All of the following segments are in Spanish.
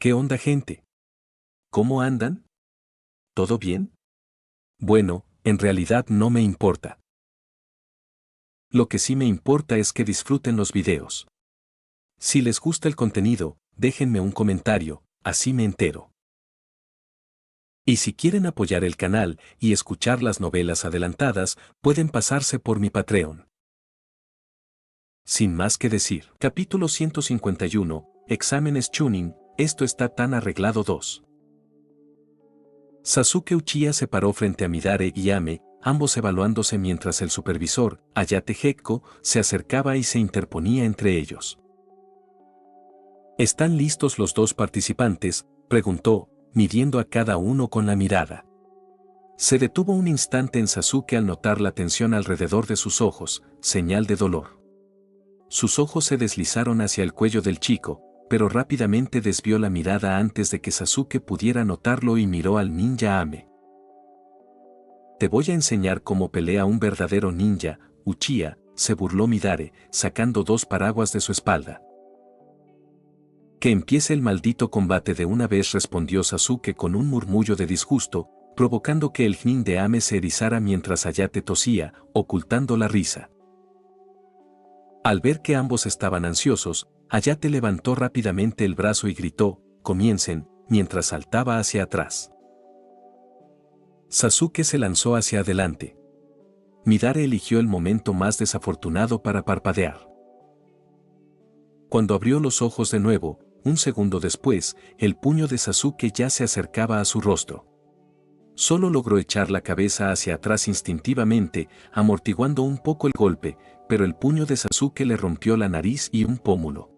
¿Qué onda, gente? ¿Cómo andan? ¿Todo bien? Bueno, en realidad no me importa. Lo que sí me importa es que disfruten los videos. Si les gusta el contenido, déjenme un comentario, así me entero. Y si quieren apoyar el canal y escuchar las novelas adelantadas, pueden pasarse por mi Patreon. Sin más que decir, capítulo 151, Exámenes Chunin, esto está tan arreglado 2. Sasuke Uchiha se paró frente a Midare y Ame, ambos evaluándose mientras el supervisor, Ayate Gekko, se acercaba y se interponía entre ellos. ¿Están listos los dos participantes?, preguntó, midiendo a cada uno con la mirada. Se detuvo un instante en Sasuke al notar la tensión alrededor de sus ojos, señal de dolor. Sus ojos se deslizaron hacia el cuello del chico, pero rápidamente desvió la mirada antes de que Sasuke pudiera notarlo y miró al ninja Ame. «Te voy a enseñar cómo pelea un verdadero ninja, Uchiha», se burló Midare, sacando dos paraguas de su espalda. «Que empiece el maldito combate de una vez», respondió Sasuke con un murmullo de disgusto, provocando que el Nin de Ame se erizara mientras Ayate tosía, ocultando la risa. Al ver que ambos estaban ansiosos, Ayate levantó rápidamente el brazo y gritó, «Comiencen», mientras saltaba hacia atrás. Sasuke se lanzó hacia adelante. Midare eligió el momento más desafortunado para parpadear. Cuando abrió los ojos de nuevo, un segundo después, el puño de Sasuke ya se acercaba a su rostro. Solo logró echar la cabeza hacia atrás instintivamente, amortiguando un poco el golpe, pero el puño de Sasuke le rompió la nariz y un pómulo.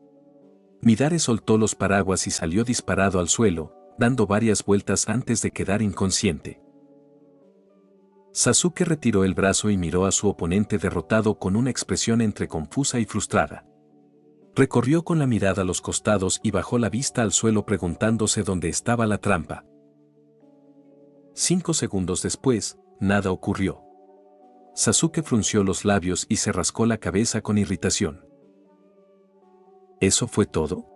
Midare soltó los paraguas y salió disparado al suelo, dando varias vueltas antes de quedar inconsciente. Sasuke retiró el brazo y miró a su oponente derrotado con una expresión entre confusa y frustrada. Recorrió con la mirada los costados y bajó la vista al suelo preguntándose dónde estaba la trampa. 5 segundos después, nada ocurrió. Sasuke frunció los labios y se rascó la cabeza con irritación. ¿Eso fue todo?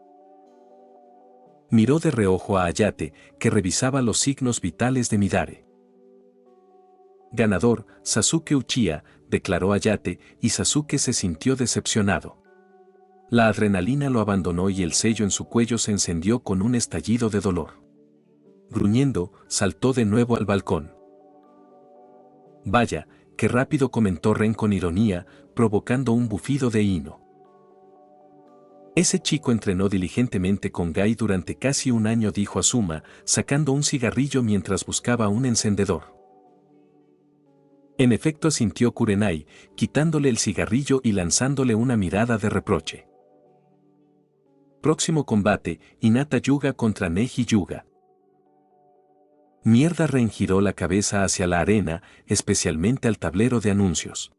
Miró de reojo a Ayate, que revisaba los signos vitales de Midare. «Ganador, Sasuke Uchiha», declaró Ayate, y Sasuke se sintió decepcionado. La adrenalina lo abandonó y el sello en su cuello se encendió con un estallido de dolor. Gruñendo, saltó de nuevo al balcón. «Vaya, qué rápido», comentó Ren con ironía, provocando un bufido de Ino. «Ese chico entrenó diligentemente con Gai durante casi un año», dijo Asuma, sacando un cigarrillo mientras buscaba un encendedor. En efecto, asintió Kurenai, quitándole el cigarrillo y lanzándole una mirada de reproche. Próximo combate, Hinata Yuga contra Neji Yuga. Mierda. Ren giró la cabeza hacia la arena, especialmente al tablero de anuncios.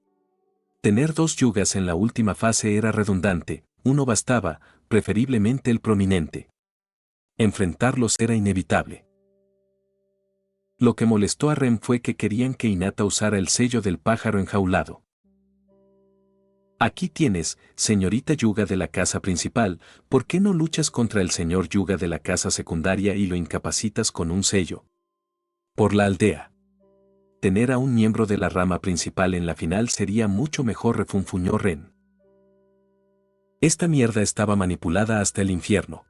Tener dos yugas en la última fase era redundante, uno bastaba, preferiblemente el prominente. Enfrentarlos era inevitable. Lo que molestó a Ren fue que querían que Hinata usara el sello del pájaro enjaulado. «Aquí tienes, señorita Yuga de la casa principal, ¿por qué no luchas contra el señor Yuga de la casa secundaria y lo incapacitas con un sello? Por la aldea. Tener a un miembro de la rama principal en la final sería mucho mejor», refunfuñó Ren. Esta mierda estaba manipulada hasta el infierno.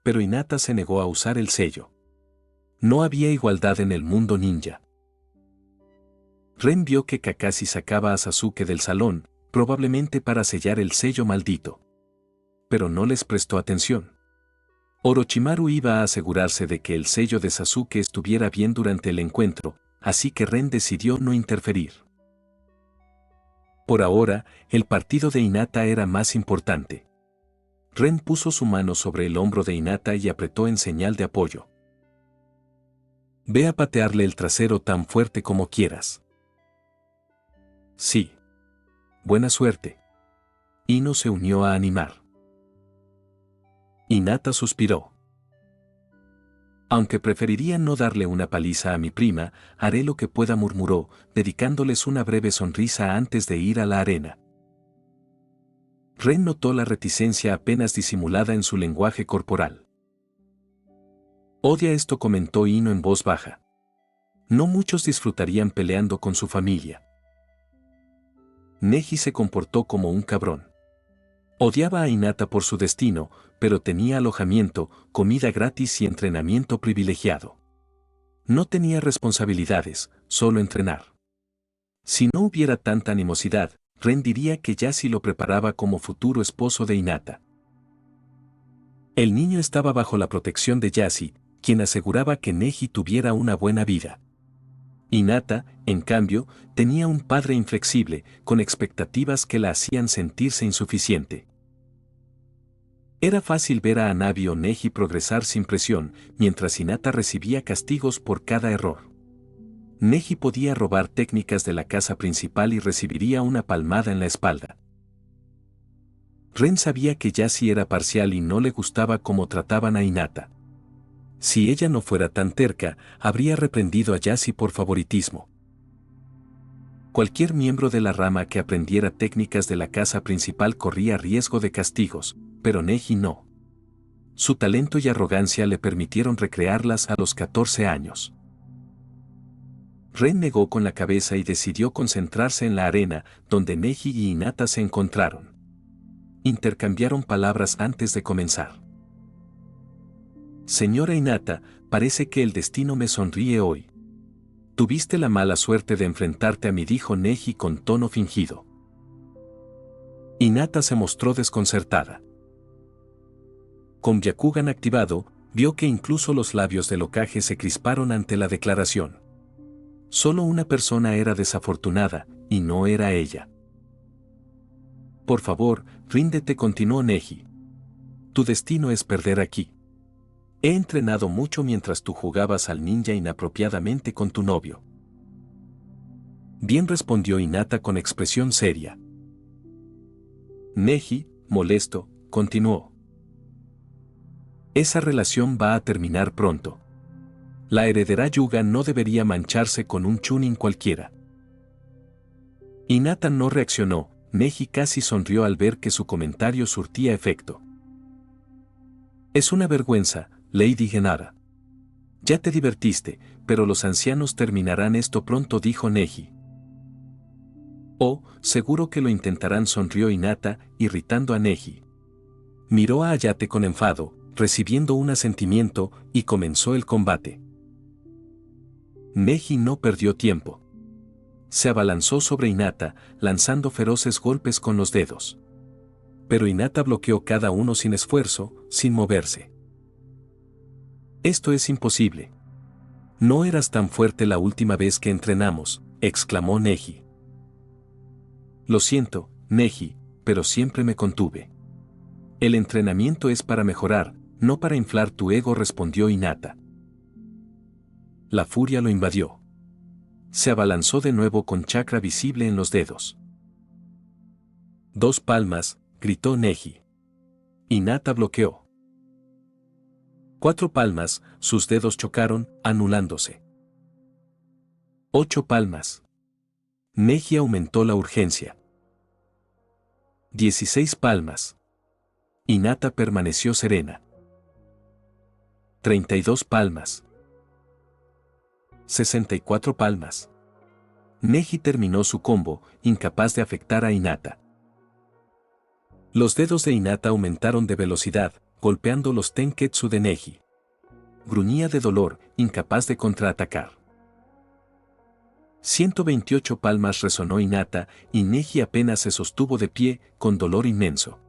Pero Hinata se negó a usar el sello. No había igualdad en el mundo ninja. Ren vio que Kakashi sacaba a Sasuke del salón, probablemente para sellar el sello maldito. Pero no les prestó atención. Orochimaru iba a asegurarse de que el sello de Sasuke estuviera bien durante el encuentro, así que Ren decidió no interferir. Por ahora, el partido de Hinata era más importante. Ren puso su mano sobre el hombro de Hinata y apretó en señal de apoyo. «Ve a patearle el trasero tan fuerte como quieras». «Sí. Buena suerte». Ino se unió a animar. Hinata suspiró. «Aunque preferiría no darle una paliza a mi prima, haré lo que pueda», murmuró, dedicándoles una breve sonrisa antes de ir a la arena. Ren notó la reticencia apenas disimulada en su lenguaje corporal. Odia esto, comentó Ino en voz baja. No muchos disfrutarían peleando con su familia. Neji se comportó como un cabrón. Odiaba a Hinata por su destino, pero tenía alojamiento, comida gratis y entrenamiento privilegiado. No tenía responsabilidades, solo entrenar. Si no hubiera tanta animosidad, Ren diría que Yassi lo preparaba como futuro esposo de Hinata. El niño estaba bajo la protección de Yassi, quien aseguraba que Neji tuviera una buena vida. Hinata, en cambio, tenía un padre inflexible, con expectativas que la hacían sentirse insuficiente. Era fácil ver a Hanabi o Neji progresar sin presión, mientras Hinata recibía castigos por cada error. Neji podía robar técnicas de la casa principal y recibiría una palmada en la espalda. Ren sabía que Yassi era parcial y no le gustaba cómo trataban a Hinata. Si ella no fuera tan terca, habría reprendido a Yassi por favoritismo. Cualquier miembro de la rama que aprendiera técnicas de la casa principal corría riesgo de castigos, pero Neji no. Su talento y arrogancia le permitieron recrearlas a los 14 años. Ren negó con la cabeza y decidió concentrarse en la arena, donde Neji y Hinata se encontraron. Intercambiaron palabras antes de comenzar. Señora Hinata, parece que el destino me sonríe hoy. Tuviste la mala suerte de enfrentarte a mí, dijo Neji con tono fingido. Hinata se mostró desconcertada. Con Byakugan activado, vio que incluso los labios del Hokage se crisparon ante la declaración. Solo una persona era desafortunada, y no era ella. Por favor, ríndete, continuó Neji. Tu destino es perder aquí. He entrenado mucho mientras tú jugabas al ninja inapropiadamente con tu novio. Bien, respondió Hinata con expresión seria. Neji, molesto, continuó. Esa relación va a terminar pronto. La heredera Yuga no debería mancharse con un chunin cualquiera. Hinata no reaccionó. Neji casi sonrió al ver que su comentario surtía efecto. Es una vergüenza, Lady Genara. Ya te divertiste, pero los ancianos terminarán esto pronto, dijo Neji. Oh, seguro que lo intentarán, sonrió Hinata, irritando a Neji. Miró a Hayate con enfado, recibiendo un asentimiento, y comenzó el combate. Neji no perdió tiempo. Se abalanzó sobre Hinata, lanzando feroces golpes con los dedos. Pero Hinata bloqueó cada uno sin esfuerzo, sin moverse. Esto es imposible. No eras tan fuerte la última vez que entrenamos, exclamó Neji. Lo siento, Neji, pero siempre me contuve. El entrenamiento es para mejorar, no para inflar tu ego, respondió Hinata. La furia lo invadió. Se abalanzó de nuevo con chakra visible en los dedos. 2 palmas, gritó Neji. Hinata bloqueó. 4 palmas, sus dedos chocaron, anulándose. 8 palmas. Neji aumentó la urgencia. 16 palmas. Hinata permaneció serena. 32 palmas. 64 palmas. Neji terminó su combo, incapaz de afectar a Hinata. Los dedos de Hinata aumentaron de velocidad, golpeando los tenketsu de Neji. Gruñía de dolor, incapaz de contraatacar. 128 palmas, resonó Hinata, y Neji apenas se sostuvo de pie, con dolor inmenso.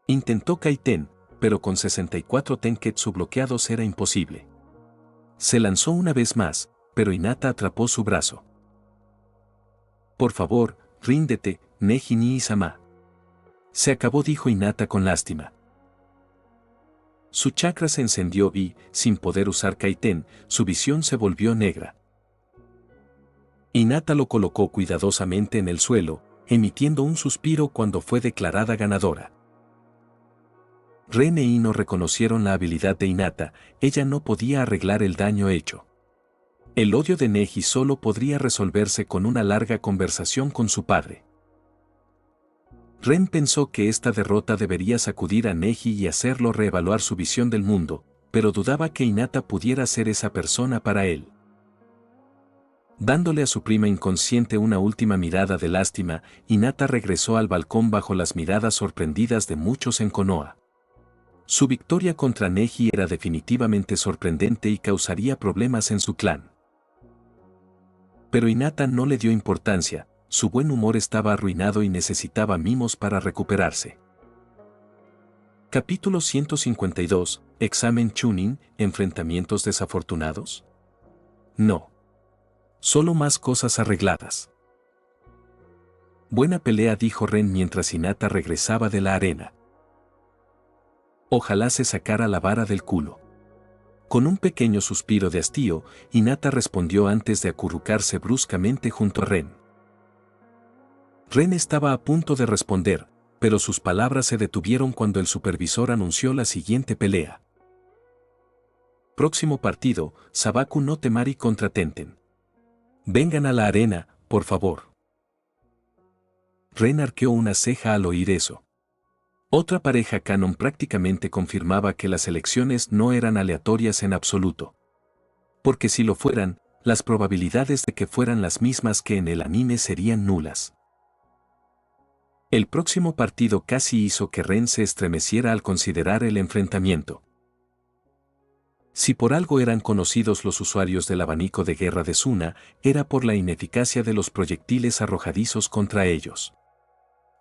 Intentó Kaiten, pero con 64 tenketsu bloqueados era imposible. Se lanzó una vez más, pero Hinata atrapó su brazo. Por favor, ríndete, Neji ni-sama. Se acabó, dijo Hinata con lástima. Su chakra se encendió y, sin poder usar Kaiten, su visión se volvió negra. Hinata lo colocó cuidadosamente en el suelo, emitiendo un suspiro cuando fue declarada ganadora. Ren e Ino reconocieron la habilidad de Hinata, ella no podía arreglar el daño hecho. El odio de Neji solo podría resolverse con una larga conversación con su padre. Ren pensó que esta derrota debería sacudir a Neji y hacerlo reevaluar su visión del mundo, pero dudaba que Hinata pudiera ser esa persona para él. Dándole a su prima inconsciente una última mirada de lástima, Hinata regresó al balcón bajo las miradas sorprendidas de muchos en Konoha. Su victoria contra Neji era definitivamente sorprendente y causaría problemas en su clan. Pero Hinata no le dio importancia, su buen humor estaba arruinado y necesitaba mimos para recuperarse. Capítulo 152, Examen Chunin, ¿enfrentamientos desafortunados? No. Solo más cosas arregladas. Buena pelea, dijo Ren mientras Hinata regresaba de la arena. Ojalá se sacara la vara del culo. Con un pequeño suspiro de hastío, Hinata respondió antes de acurrucarse bruscamente junto a Ren. Ren estaba a punto de responder, pero sus palabras se detuvieron cuando el supervisor anunció la siguiente pelea. Próximo partido, Sabaku no Temari contra Tenten. Vengan a la arena, por favor. Ren arqueó una ceja al oír eso. Otra pareja canon prácticamente confirmaba que las elecciones no eran aleatorias en absoluto. Porque si lo fueran, las probabilidades de que fueran las mismas que en el anime serían nulas. El próximo partido casi hizo que Ren se estremeciera al considerar el enfrentamiento. Si por algo eran conocidos los usuarios del abanico de guerra de Suna, era por la ineficacia de los proyectiles arrojadizos contra ellos.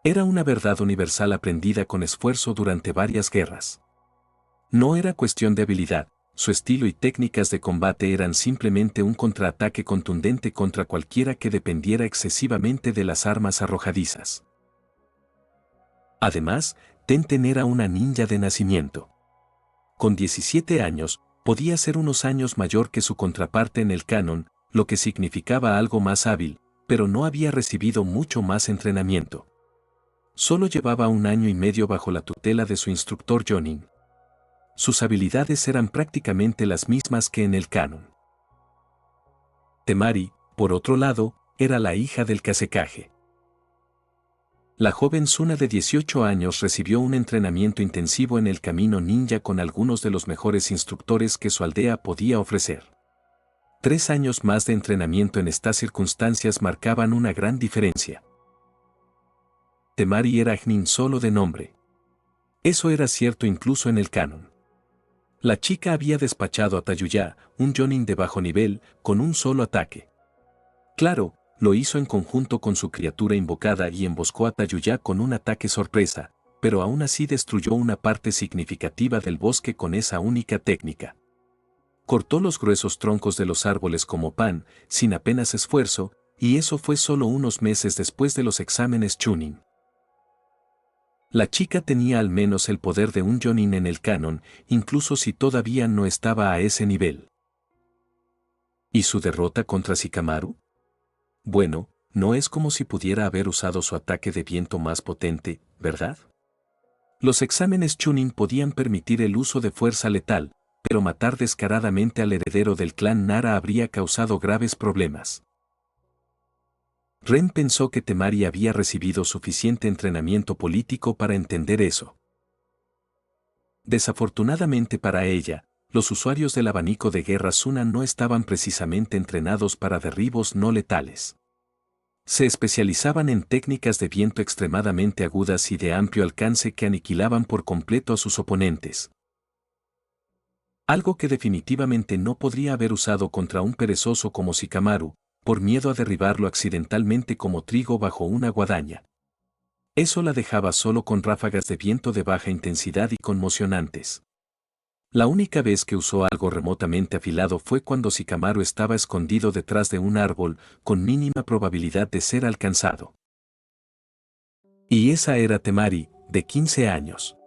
Era una verdad universal aprendida con esfuerzo durante varias guerras. No era cuestión de habilidad, su estilo y técnicas de combate eran simplemente un contraataque contundente contra cualquiera que dependiera excesivamente de las armas arrojadizas. Además, Tenten era una ninja de nacimiento. Con 17 años, podía ser unos años mayor que su contraparte en el canon, lo que significaba algo más hábil, pero no había recibido mucho más entrenamiento. Solo llevaba 1 año y medio bajo la tutela de su instructor Jonin. Sus habilidades eran prácticamente las mismas que en el canon. Temari, por otro lado, era la hija del Kazekage. La joven Suna de 18 años recibió un entrenamiento intensivo en el camino ninja con algunos de los mejores instructores que su aldea podía ofrecer. 3 años más de entrenamiento en estas circunstancias marcaban una gran diferencia. Temari era Jnin solo de nombre. Eso era cierto incluso en el canon. La chica había despachado a Tayuya, un Jonin de bajo nivel, con un solo ataque. Claro, lo hizo en conjunto con su criatura invocada y emboscó a Tayuya con un ataque sorpresa, pero aún así destruyó una parte significativa del bosque con esa única técnica. Cortó los gruesos troncos de los árboles como pan, sin apenas esfuerzo, y eso fue solo unos meses después de los exámenes Chunin. La chica tenía al menos el poder de un Jonin en el canon, incluso si todavía no estaba a ese nivel. ¿Y su derrota contra Shikamaru? Bueno, no es como si pudiera haber usado su ataque de viento más potente, ¿verdad? Los exámenes Chunin podían permitir el uso de fuerza letal, pero matar descaradamente al heredero del clan Nara habría causado graves problemas. Ren pensó que Temari había recibido suficiente entrenamiento político para entender eso. Desafortunadamente para ella, los usuarios del abanico de guerra Suna no estaban precisamente entrenados para derribos no letales. Se especializaban en técnicas de viento extremadamente agudas y de amplio alcance que aniquilaban por completo a sus oponentes. Algo que definitivamente no podría haber usado contra un perezoso como Shikamaru, por miedo a derribarlo accidentalmente como trigo bajo una guadaña. Eso la dejaba solo con ráfagas de viento de baja intensidad y conmocionantes. La única vez que usó algo remotamente afilado fue cuando Shikamaru estaba escondido detrás de un árbol, con mínima probabilidad de ser alcanzado. Y esa era Temari, de 15 años.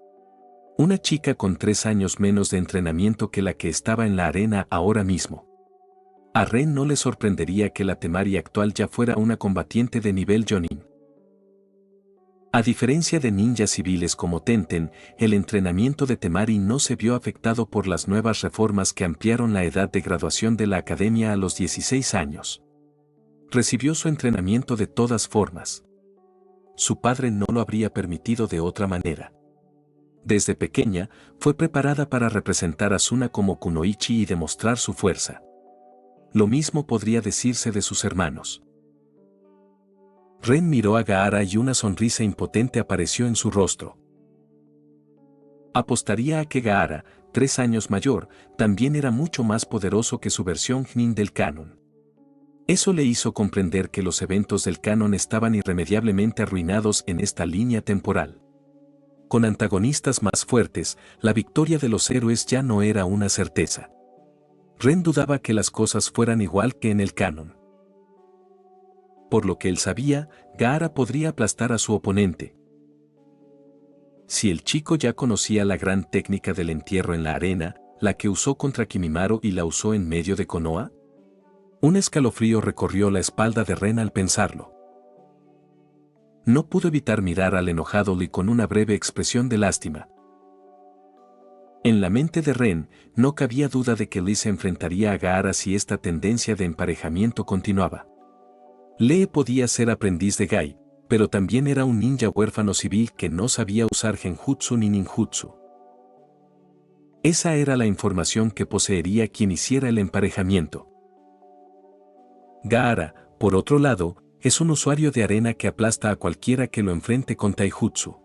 Una chica con 3 años menos de entrenamiento que la que estaba en la arena ahora mismo. A Ren no le sorprendería que la Temari actual ya fuera una combatiente de nivel Jonin. A diferencia de ninjas civiles como Tenten, el entrenamiento de Temari no se vio afectado por las nuevas reformas que ampliaron la edad de graduación de la academia a los 16 años. Recibió su entrenamiento de todas formas. Su padre no lo habría permitido de otra manera. Desde pequeña, fue preparada para representar a Suna como kunoichi y demostrar su fuerza. Lo mismo podría decirse de sus hermanos. Ren miró a Gaara y una sonrisa impotente apareció en su rostro. Apostaría a que Gaara, 3 años mayor, también era mucho más poderoso que su versión Jnin del canon. Eso le hizo comprender que los eventos del canon estaban irremediablemente arruinados en esta línea temporal. Con antagonistas más fuertes, la victoria de los héroes ya no era una certeza. Ren dudaba que las cosas fueran igual que en el canon. Por lo que él sabía, Gaara podría aplastar a su oponente. Si el chico ya conocía la gran técnica del entierro en la arena, la que usó contra Kimimaro y la usó en medio de Konoha. Un escalofrío recorrió la espalda de Ren al pensarlo. No pudo evitar mirar al enojado Lee con una breve expresión de lástima. En la mente de Ren, no cabía duda de que Lee se enfrentaría a Gaara si esta tendencia de emparejamiento continuaba. Lee podía ser aprendiz de Gai, pero también era un ninja huérfano civil que no sabía usar genjutsu ni ninjutsu. Esa era la información que poseería quien hiciera el emparejamiento. Gaara, por otro lado, es un usuario de arena que aplasta a cualquiera que lo enfrente con taijutsu.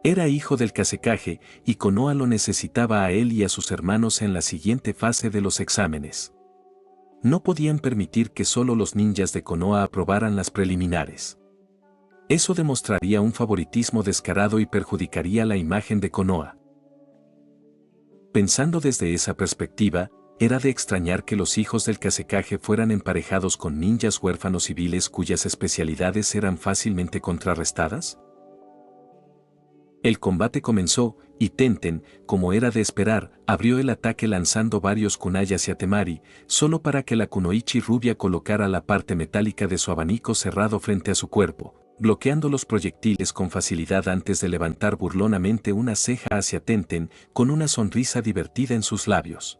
Era hijo del Kazekage y Konoha lo necesitaba a él y a sus hermanos en la siguiente fase de los exámenes. No podían permitir que solo los ninjas de Konoha aprobaran las preliminares. Eso demostraría un favoritismo descarado y perjudicaría la imagen de Konoha. Pensando desde esa perspectiva, era de extrañar que los hijos del Kazekage fueran emparejados con ninjas huérfanos civiles cuyas especialidades eran fácilmente contrarrestadas. El combate comenzó, y Tenten, como era de esperar, abrió el ataque lanzando varios kunai hacia Temari, solo para que la kunoichi rubia colocara la parte metálica de su abanico cerrado frente a su cuerpo, bloqueando los proyectiles con facilidad antes de levantar burlonamente una ceja hacia Tenten, con una sonrisa divertida en sus labios.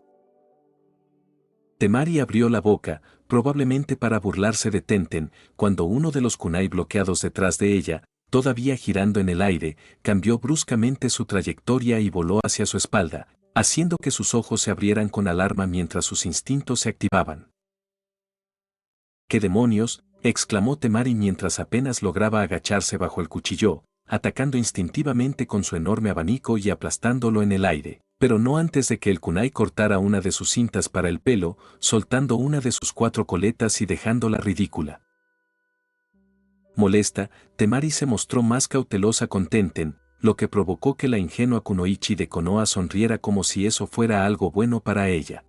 Temari abrió la boca, probablemente para burlarse de Tenten, cuando uno de los kunai bloqueados detrás de ella, todavía girando en el aire, cambió bruscamente su trayectoria y voló hacia su espalda, haciendo que sus ojos se abrieran con alarma mientras sus instintos se activaban. —¿Qué demonios? —exclamó Temari mientras apenas lograba agacharse bajo el cuchillo, atacando instintivamente con su enorme abanico y aplastándolo en el aire, pero no antes de que el kunai cortara una de sus cintas para el pelo, soltando una de sus 4 coletas y dejándola ridícula. Molesta, Temari se mostró más cautelosa con Tenten, lo que provocó que la ingenua kunoichi de Konoha sonriera como si eso fuera algo bueno para ella.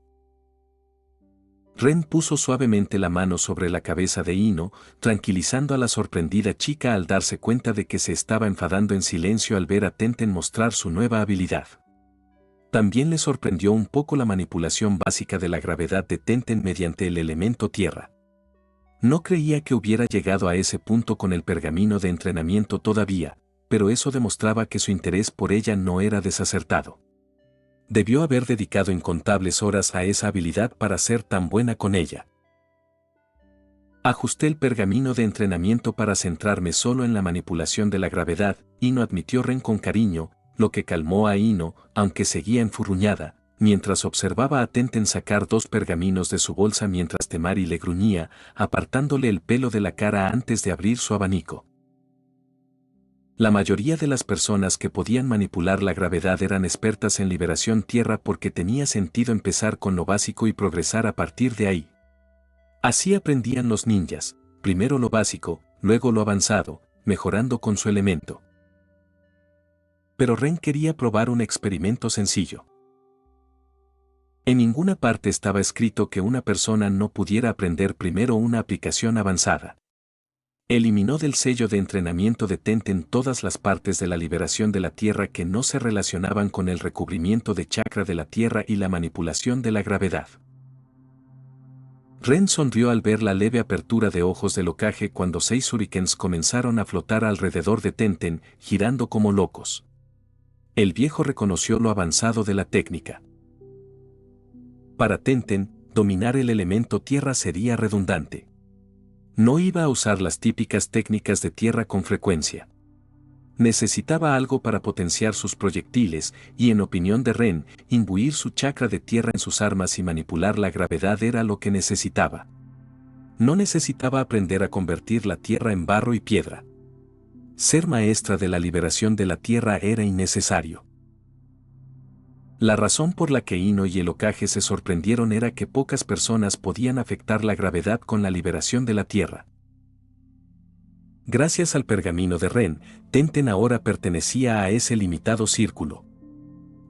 Ren puso suavemente la mano sobre la cabeza de Ino, tranquilizando a la sorprendida chica al darse cuenta de que se estaba enfadando en silencio al ver a Tenten mostrar su nueva habilidad. También le sorprendió un poco la manipulación básica de la gravedad de Tenten mediante el elemento tierra. No creía que hubiera llegado a ese punto con el pergamino de entrenamiento todavía, pero eso demostraba que su interés por ella no era desacertado. Debió haber dedicado incontables horas a esa habilidad para ser tan buena con ella. Ajusté el pergamino de entrenamiento para centrarme solo en la manipulación de la gravedad, Ino admitió Ren con cariño, lo que calmó a Ino, aunque seguía enfurruñada, mientras observaba a Tenten sacar 2 pergaminos de su bolsa mientras Temari le gruñía, apartándole el pelo de la cara antes de abrir su abanico. La mayoría de las personas que podían manipular la gravedad eran expertas en liberación tierra porque tenía sentido empezar con lo básico y progresar a partir de ahí. Así aprendían los ninjas, primero lo básico, luego lo avanzado, mejorando con su elemento. Pero Ren quería probar un experimento sencillo. En ninguna parte estaba escrito que una persona no pudiera aprender primero una aplicación avanzada. Eliminó del sello de entrenamiento de Tenten todas las partes de la liberación de la tierra que no se relacionaban con el recubrimiento de chakra de la tierra y la manipulación de la gravedad. Ren sonrió al ver la leve apertura de ojos del Hokage cuando 6 shurikens comenzaron a flotar alrededor de Tenten, girando como locos. El viejo reconoció lo avanzado de la técnica. Para Tenten, dominar el elemento tierra sería redundante. No iba a usar las típicas técnicas de tierra con frecuencia. Necesitaba algo para potenciar sus proyectiles, y en opinión de Ren, imbuir su chakra de tierra en sus armas y manipular la gravedad era lo que necesitaba. No necesitaba aprender a convertir la tierra en barro y piedra. Ser maestra de la liberación de la tierra era innecesario. La razón por la que Ino y el Hokage se sorprendieron era que pocas personas podían afectar la gravedad con la liberación de la tierra. Gracias al pergamino de Ren, Tenten ahora pertenecía a ese limitado círculo.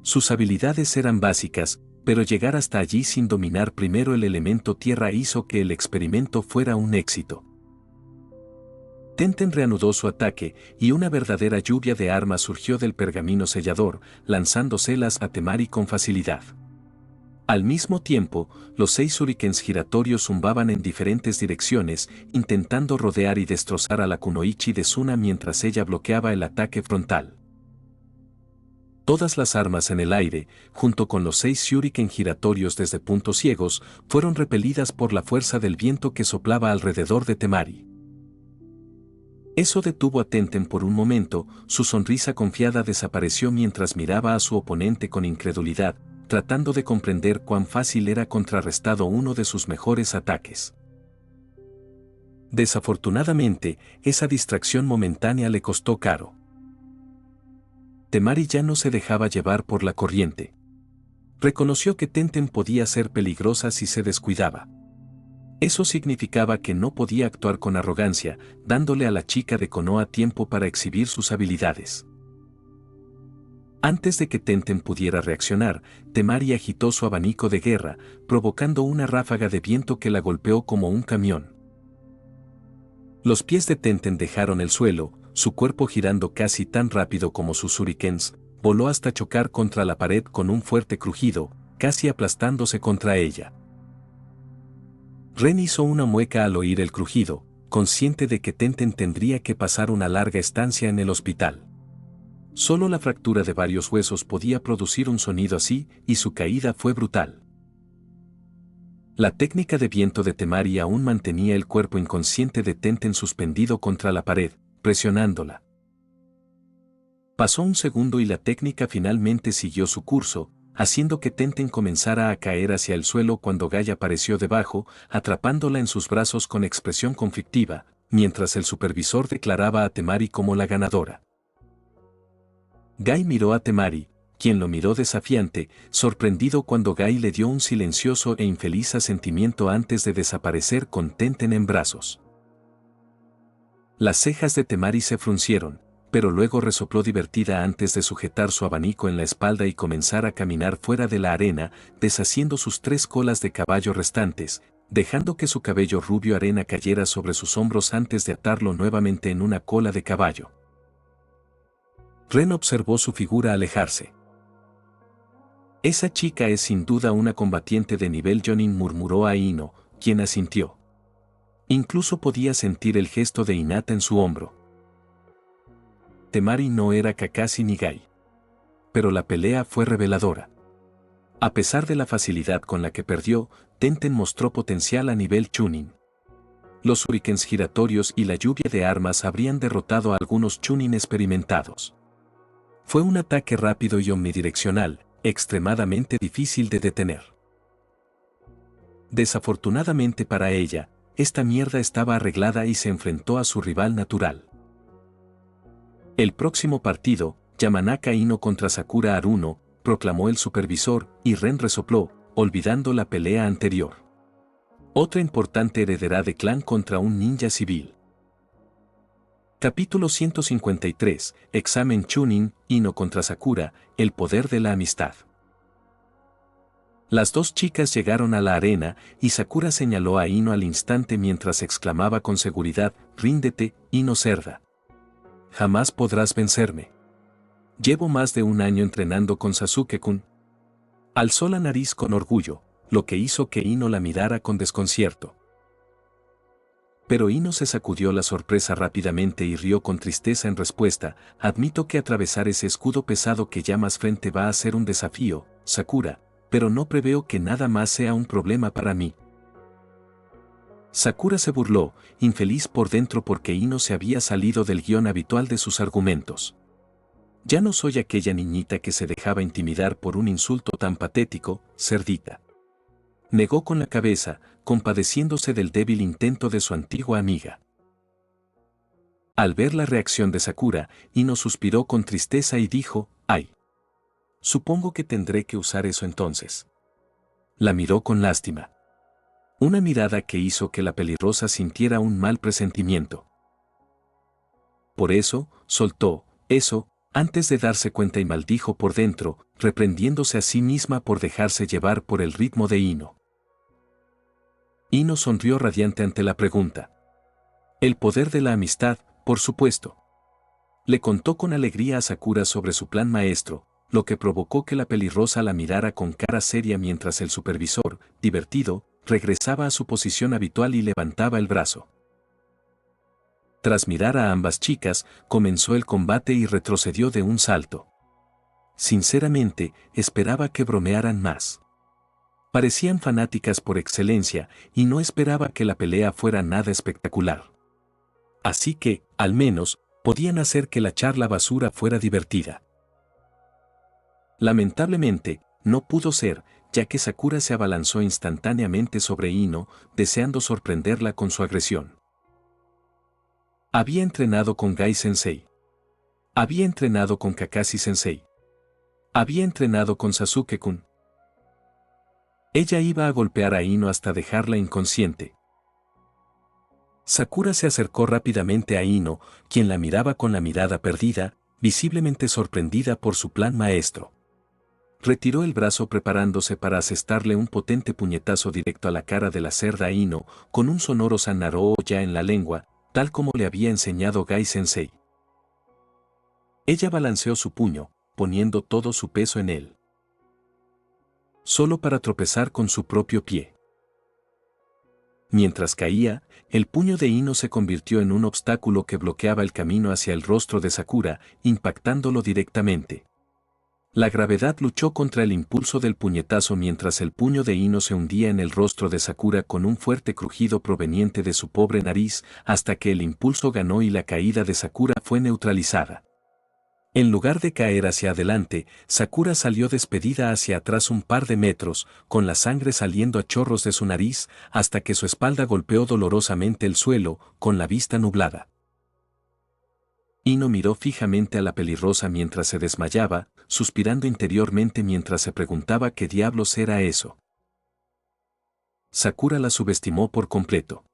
Sus habilidades eran básicas, pero llegar hasta allí sin dominar primero el elemento tierra hizo que el experimento fuera un éxito. Tenten reanudó su ataque, y una verdadera lluvia de armas surgió del pergamino sellador, lanzándoselas a Temari con facilidad. Al mismo tiempo, los 6 shurikens giratorios zumbaban en diferentes direcciones, intentando rodear y destrozar a la kunoichi de Suna mientras ella bloqueaba el ataque frontal. Todas las armas en el aire, junto con los 6 shuriken giratorios desde puntos ciegos, fueron repelidas por la fuerza del viento que soplaba alrededor de Temari. Eso detuvo a Tenten por un momento, su sonrisa confiada desapareció mientras miraba a su oponente con incredulidad, tratando de comprender cuán fácil era contrarrestado uno de sus mejores ataques. Desafortunadamente, esa distracción momentánea le costó caro. Temari ya no se dejaba llevar por la corriente. Reconoció que Tenten podía ser peligrosa si se descuidaba. Eso significaba que no podía actuar con arrogancia, dándole a la chica de Konoha tiempo para exhibir sus habilidades. Antes de que Tenten pudiera reaccionar, Temari agitó su abanico de guerra, provocando una ráfaga de viento que la golpeó como un camión. Los pies de Tenten dejaron el suelo, su cuerpo girando casi tan rápido como sus shurikens, voló hasta chocar contra la pared con un fuerte crujido, casi aplastándose contra ella. Ren hizo una mueca al oír el crujido, consciente de que Tenten tendría que pasar una larga estancia en el hospital. Solo la fractura de varios huesos podía producir un sonido así, y su caída fue brutal. La técnica de viento de Temari aún mantenía el cuerpo inconsciente de Tenten suspendido contra la pared, presionándola. Pasó un segundo y la técnica finalmente siguió su curso, haciendo que Tenten comenzara a caer hacia el suelo cuando Guy apareció debajo, atrapándola en sus brazos con expresión conflictiva, mientras el supervisor declaraba a Temari como la ganadora. Guy miró a Temari, quien lo miró desafiante, sorprendido cuando Guy le dio un silencioso e infeliz asentimiento antes de desaparecer con Tenten en brazos. Las cejas de Temari se fruncieron, pero luego resopló divertida antes de sujetar su abanico en la espalda y comenzar a caminar fuera de la arena, deshaciendo sus 3 colas de caballo restantes, dejando que su cabello rubio arena cayera sobre sus hombros antes de atarlo nuevamente en una cola de caballo. Ren observó su figura alejarse. Esa chica es sin duda una combatiente de nivel Jonin, murmuró a Ino, quien asintió. Incluso podía sentir el gesto de Hinata en su hombro. Temari no era Kakashi ni Guy. Pero la pelea fue reveladora. A pesar de la facilidad con la que perdió, Tenten mostró potencial a nivel Chunin. Los shurikens giratorios y la lluvia de armas habrían derrotado a algunos Chunin experimentados. Fue un ataque rápido y omnidireccional, extremadamente difícil de detener. Desafortunadamente para ella, esta mierda estaba arreglada y se enfrentó a su rival natural. El próximo partido, Yamanaka Ino contra Sakura Haruno, proclamó el supervisor, y Ren resopló, olvidando la pelea anterior. Otra importante heredera de clan contra un ninja civil. Capítulo 153, Examen Chunin, Ino contra Sakura, el poder de la amistad. Las 2 chicas llegaron a la arena, y Sakura señaló a Ino al instante mientras exclamaba con seguridad, «Ríndete, Ino cerda. Jamás podrás vencerme. Llevo más de 1 año entrenando con Sasuke-kun». Alzó la nariz con orgullo, lo que hizo que Ino la mirara con desconcierto. Pero Ino se sacudió la sorpresa rápidamente y rió con tristeza en respuesta, «Admito que atravesar ese escudo pesado que llamas frente va a ser un desafío, Sakura, pero no preveo que nada más sea un problema para mí». Sakura se burló, infeliz por dentro porque Ino se había salido del guión habitual de sus argumentos. Ya no soy aquella niñita que se dejaba intimidar por un insulto tan patético, cerdita. Negó con la cabeza, compadeciéndose del débil intento de su antigua amiga. Al ver la reacción de Sakura, Ino suspiró con tristeza y dijo, «Ay. Supongo que tendré que usar eso entonces». La miró con lástima. Una mirada que hizo que la pelirrosa sintiera un mal presentimiento. Por eso, soltó, eso, antes de darse cuenta y maldijo por dentro, reprendiéndose a sí misma por dejarse llevar por el ritmo de Ino. Ino sonrió radiante ante la pregunta. El poder de la amistad, por supuesto. Le contó con alegría a Sakura sobre su plan maestro, lo que provocó que la pelirrosa la mirara con cara seria mientras el supervisor, divertido, regresaba a su posición habitual y levantaba el brazo. Tras mirar a ambas chicas, comenzó el combate y retrocedió de un salto. Sinceramente, esperaba que bromearan más. Parecían fanáticas por excelencia y no esperaba que la pelea fuera nada espectacular. Así que, al menos, podían hacer que la charla basura fuera divertida. Lamentablemente, no pudo ser, ya que Sakura se abalanzó instantáneamente sobre Ino, deseando sorprenderla con su agresión. Había entrenado con Gai Sensei. Había entrenado con Kakashi Sensei. Había entrenado con Sasuke-kun. Ella iba a golpear a Ino hasta dejarla inconsciente. Sakura se acercó rápidamente a Ino, quien la miraba con la mirada perdida, visiblemente sorprendida por su plan maestro. Retiró el brazo preparándose para asestarle un potente puñetazo directo a la cara de la cerda Ino, con un sonoro sanaroo ya en la lengua, tal como le había enseñado Gai Sensei. Ella balanceó su puño, poniendo todo su peso en él. Solo para tropezar con su propio pie. Mientras caía, el puño de Ino se convirtió en un obstáculo que bloqueaba el camino hacia el rostro de Sakura, impactándolo directamente. La gravedad luchó contra el impulso del puñetazo mientras el puño de Ino se hundía en el rostro de Sakura con un fuerte crujido proveniente de su pobre nariz, hasta que el impulso ganó y la caída de Sakura fue neutralizada. En lugar de caer hacia adelante, Sakura salió despedida hacia atrás un par de metros, con la sangre saliendo a chorros de su nariz, hasta que su espalda golpeó dolorosamente el suelo, con la vista nublada. Ino miró fijamente a la pelirrosa mientras se desmayaba, suspirando interiormente mientras se preguntaba qué diablos era eso. Sakura la subestimó por completo.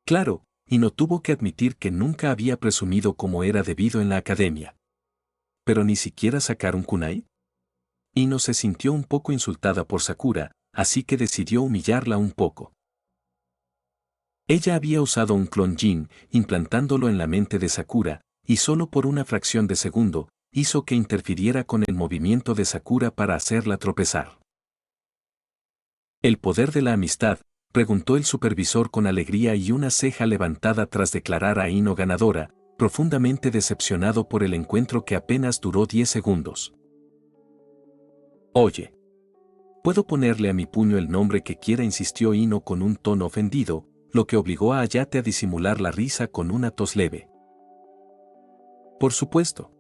Claro, Ino tuvo que admitir que nunca había presumido como era debido en la academia. ¿Pero ni siquiera sacar un kunai? Ino se sintió un poco insultada por Sakura, así que decidió humillarla un poco. Ella había usado un clon Jin, implantándolo en la mente de Sakura, y solo por una fracción de segundo, hizo que interfiriera con el movimiento de Sakura para hacerla tropezar. ¿El poder de la amistad?, preguntó el supervisor con alegría y una ceja levantada tras declarar a Ino ganadora, profundamente decepcionado por el encuentro que apenas duró 10 segundos. Oye. ¿Puedo ponerle a mi puño el nombre que quiera?, insistió Ino con un tono ofendido, lo que obligó a Ayate a disimular la risa con una tos leve. Por supuesto.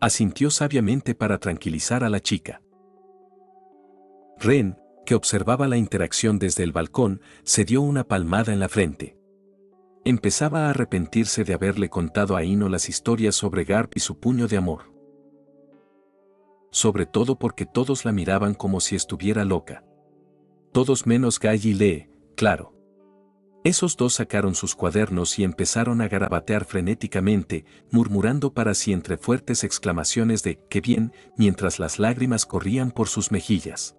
Asintió sabiamente para tranquilizar a la chica. Ren, que observaba la interacción desde el balcón, se dio una palmada en la frente. Empezaba a arrepentirse de haberle contado a Ino las historias sobre Garp y su puño de amor. Sobre todo porque todos la miraban como si estuviera loca. Todos menos Gai y Lee, claro. Esos dos sacaron sus cuadernos y empezaron a garabatear frenéticamente, murmurando para sí entre fuertes exclamaciones de «qué bien», mientras las lágrimas corrían por sus mejillas.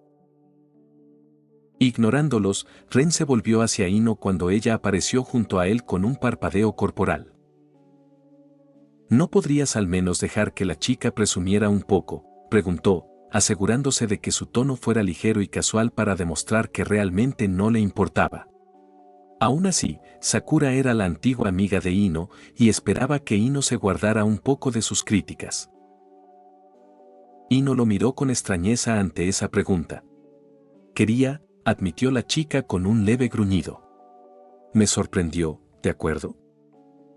Ignorándolos, Ren se volvió hacia Ino cuando ella apareció junto a él con un parpadeo corporal. ¿No podrías al menos dejar que la chica presumiera un poco?, preguntó, asegurándose de que su tono fuera ligero y casual para demostrar que realmente no le importaba. Aún así, Sakura era la antigua amiga de Ino y esperaba que Ino se guardara un poco de sus críticas. Ino lo miró con extrañeza ante esa pregunta. Quería, admitió la chica con un leve gruñido. Me sorprendió, ¿de acuerdo?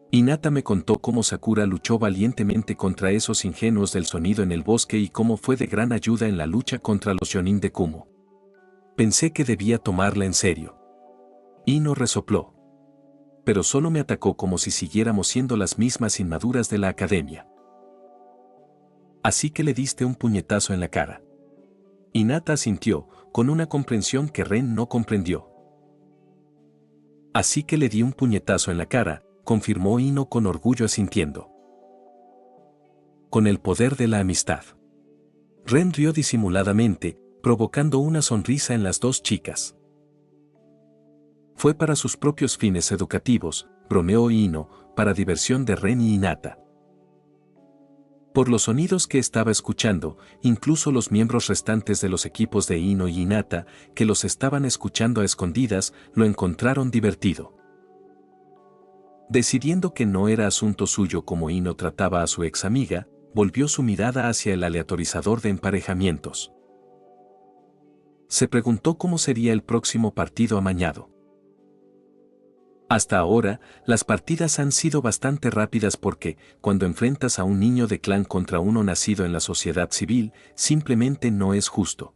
Hinata me contó cómo Sakura luchó valientemente contra esos ingenuos del sonido en el bosque y cómo fue de gran ayuda en la lucha contra los Jonin de Kumo. Pensé que debía tomarla en serio. Ino resopló. Pero solo me atacó como si siguiéramos siendo las mismas inmaduras de la academia. Así que le diste un puñetazo en la cara. Hinata asintió, con una comprensión que Ren no comprendió. Así que le di un puñetazo en la cara, confirmó Ino con orgullo asintiendo. Con el poder de la amistad. Ren rió disimuladamente, provocando una sonrisa en las dos chicas. Fue para sus propios fines educativos, bromeó Ino, para diversión de Ren y Hinata. Por los sonidos que estaba escuchando, incluso los miembros restantes de los equipos de Ino y Hinata, que los estaban escuchando a escondidas, lo encontraron divertido. Decidiendo que no era asunto suyo como Ino trataba a su ex amiga, volvió su mirada hacia el aleatorizador de emparejamientos. Se preguntó cómo sería el próximo partido amañado. Hasta ahora, las partidas han sido bastante rápidas porque, cuando enfrentas a un niño de clan contra uno nacido en la sociedad civil, simplemente no es justo.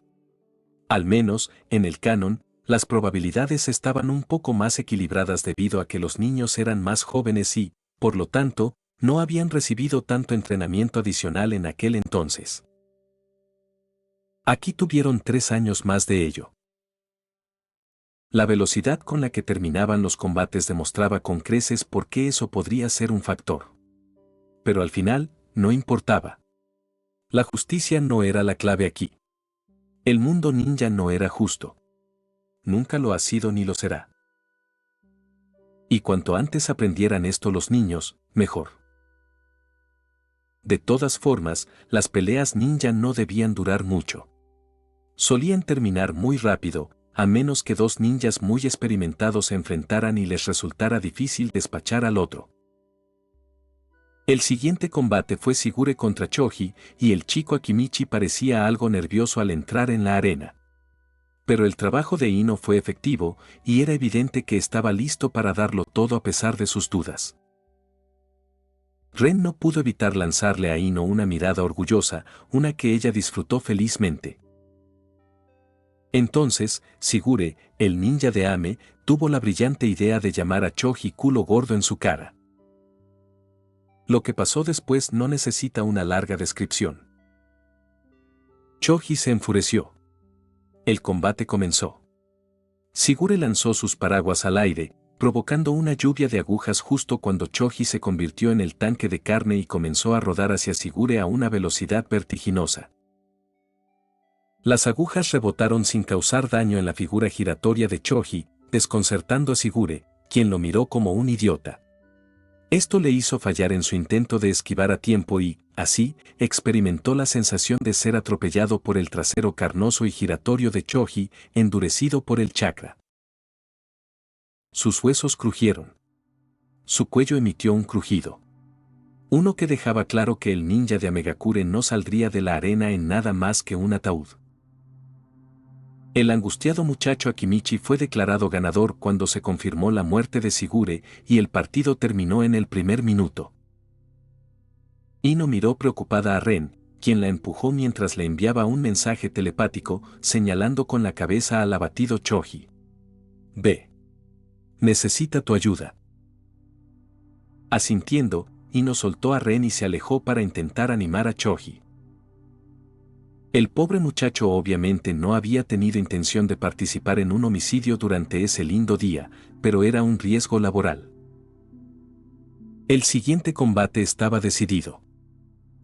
Al menos, en el canon, las probabilidades estaban un poco más equilibradas debido a que los niños eran más jóvenes y, por lo tanto, no habían recibido tanto entrenamiento adicional en aquel entonces. Aquí tuvieron 3 años más de ello. La velocidad con la que terminaban los combates demostraba con creces por qué eso podría ser un factor. Pero al final, no importaba. La justicia no era la clave aquí. El mundo ninja no era justo. Nunca lo ha sido ni lo será. Y cuanto antes aprendieran esto los niños, mejor. De todas formas, las peleas ninja no debían durar mucho. Solían terminar muy rápido, a menos que 2 ninjas muy experimentados se enfrentaran y les resultara difícil despachar al otro. El siguiente combate fue Shigure contra Choji, y el chico Akimichi parecía algo nervioso al entrar en la arena. Pero el trabajo de Ino fue efectivo, y era evidente que estaba listo para darlo todo a pesar de sus dudas. Ren no pudo evitar lanzarle a Ino una mirada orgullosa, una que ella disfrutó felizmente. Entonces, Shigure, el ninja de Ame, tuvo la brillante idea de llamar a Choji culo gordo en su cara. Lo que pasó después no necesita una larga descripción. Choji se enfureció. El combate comenzó. Shigure lanzó sus paraguas al aire, provocando una lluvia de agujas justo cuando Choji se convirtió en el tanque de carne y comenzó a rodar hacia Shigure a una velocidad vertiginosa. Las agujas rebotaron sin causar daño en la figura giratoria de Choji, desconcertando a Shigure, quien lo miró como un idiota. Esto le hizo fallar en su intento de esquivar a tiempo y, así, experimentó la sensación de ser atropellado por el trasero carnoso y giratorio de Choji, endurecido por el chakra. Sus huesos crujieron. Su cuello emitió un crujido. Uno que dejaba claro que el ninja de Amegakure no saldría de la arena en nada más que un ataúd. El angustiado muchacho Akimichi fue declarado ganador cuando se confirmó la muerte de Shigure y el partido terminó en el primer minuto. Ino miró preocupada a Ren, quien la empujó mientras le enviaba un mensaje telepático, señalando con la cabeza al abatido Choji. Ve. Necesita tu ayuda. Asintiendo, Ino soltó a Ren y se alejó para intentar animar a Choji. El pobre muchacho obviamente no había tenido intención de participar en un homicidio durante ese lindo día, pero era un riesgo laboral. El siguiente combate estaba decidido.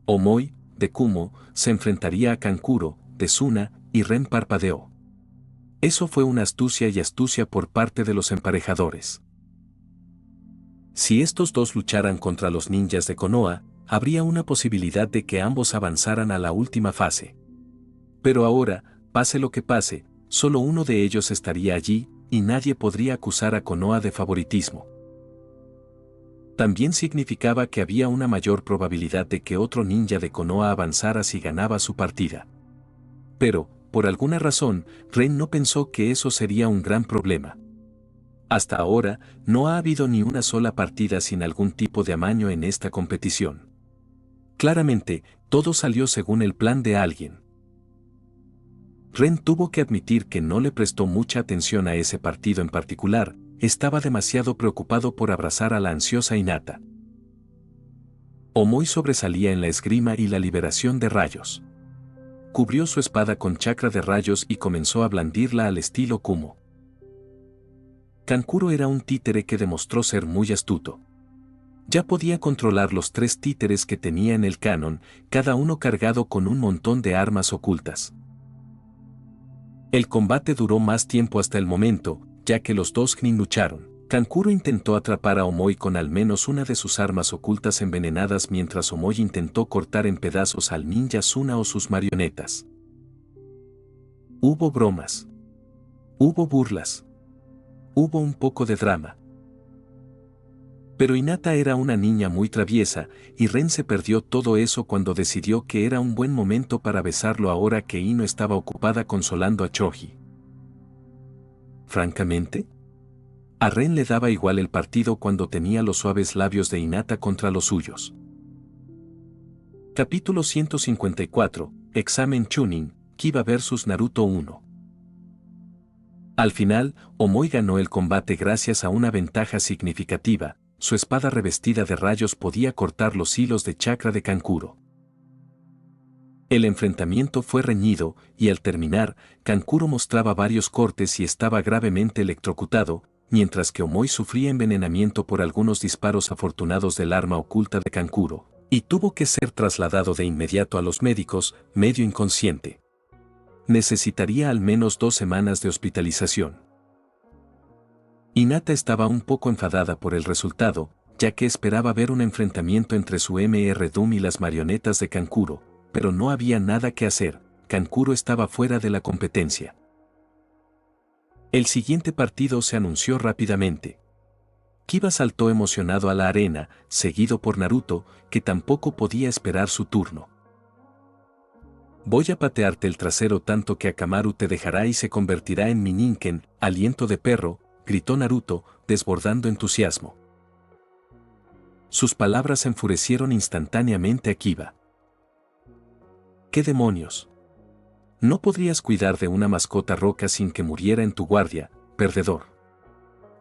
Omoi, de Kumo, se enfrentaría a Kankuro, de Suna, y Ren parpadeó. Eso fue una astucia y astucia por parte de los emparejadores. Si estos dos lucharan contra los ninjas de Konoha, habría una posibilidad de que ambos avanzaran a la última fase. Pero ahora, pase lo que pase, solo uno de ellos estaría allí, y nadie podría acusar a Konoha de favoritismo. También significaba que había una mayor probabilidad de que otro ninja de Konoha avanzara si ganaba su partida. Pero, por alguna razón, Ren no pensó que eso sería un gran problema. Hasta ahora, no ha habido ni una sola partida sin algún tipo de amaño en esta competición. Claramente, todo salió según el plan de alguien. Ren tuvo que admitir que no le prestó mucha atención a ese partido en particular, estaba demasiado preocupado por abrazar a la ansiosa Hinata. Omoi sobresalía en la esgrima y la liberación de rayos. Cubrió su espada con chakra de rayos y comenzó a blandirla al estilo Kumo. Kankuro era un títere que demostró ser muy astuto. Ya podía controlar los 3 títeres que tenía en el canon, cada uno cargado con un montón de armas ocultas. El combate duró más tiempo hasta el momento, ya que los dos Gnin lucharon. Kankuro intentó atrapar a Omoi con al menos una de sus armas ocultas envenenadas mientras Omoi intentó cortar en pedazos al ninja Suna o sus marionetas. Hubo bromas. Hubo burlas. Hubo un poco de drama. Pero Hinata era una niña muy traviesa, y Ren se perdió todo eso cuando decidió que era un buen momento para besarlo ahora que Ino estaba ocupada consolando a Choji. Francamente, a Ren le daba igual el partido cuando tenía los suaves labios de Hinata contra los suyos. Capítulo 154, Examen Chunin, Kiba vs Naruto 1. Al final, Omoi ganó el combate gracias a una ventaja significativa. Su espada revestida de rayos podía cortar los hilos de chakra de Kankuro. El enfrentamiento fue reñido, y al terminar, Kankuro mostraba varios cortes y estaba gravemente electrocutado, mientras que Omoi sufría envenenamiento por algunos disparos afortunados del arma oculta de Kankuro, y tuvo que ser trasladado de inmediato a los médicos, medio inconsciente. Necesitaría al menos 2 semanas de hospitalización. Hinata estaba un poco enfadada por el resultado, ya que esperaba ver un enfrentamiento entre su Mr. Doom y las marionetas de Kankuro, pero no había nada que hacer, Kankuro estaba fuera de la competencia. El siguiente partido se anunció rápidamente. Kiba saltó emocionado a la arena, seguido por Naruto, que tampoco podía esperar su turno. Voy a patearte el trasero tanto que Akamaru te dejará y se convertirá en mi Ninken, aliento de perro, gritó Naruto, desbordando entusiasmo. Sus palabras enfurecieron instantáneamente a Kiba. ¿Qué demonios? No podrías cuidar de una mascota roca sin que muriera en tu guardia, perdedor.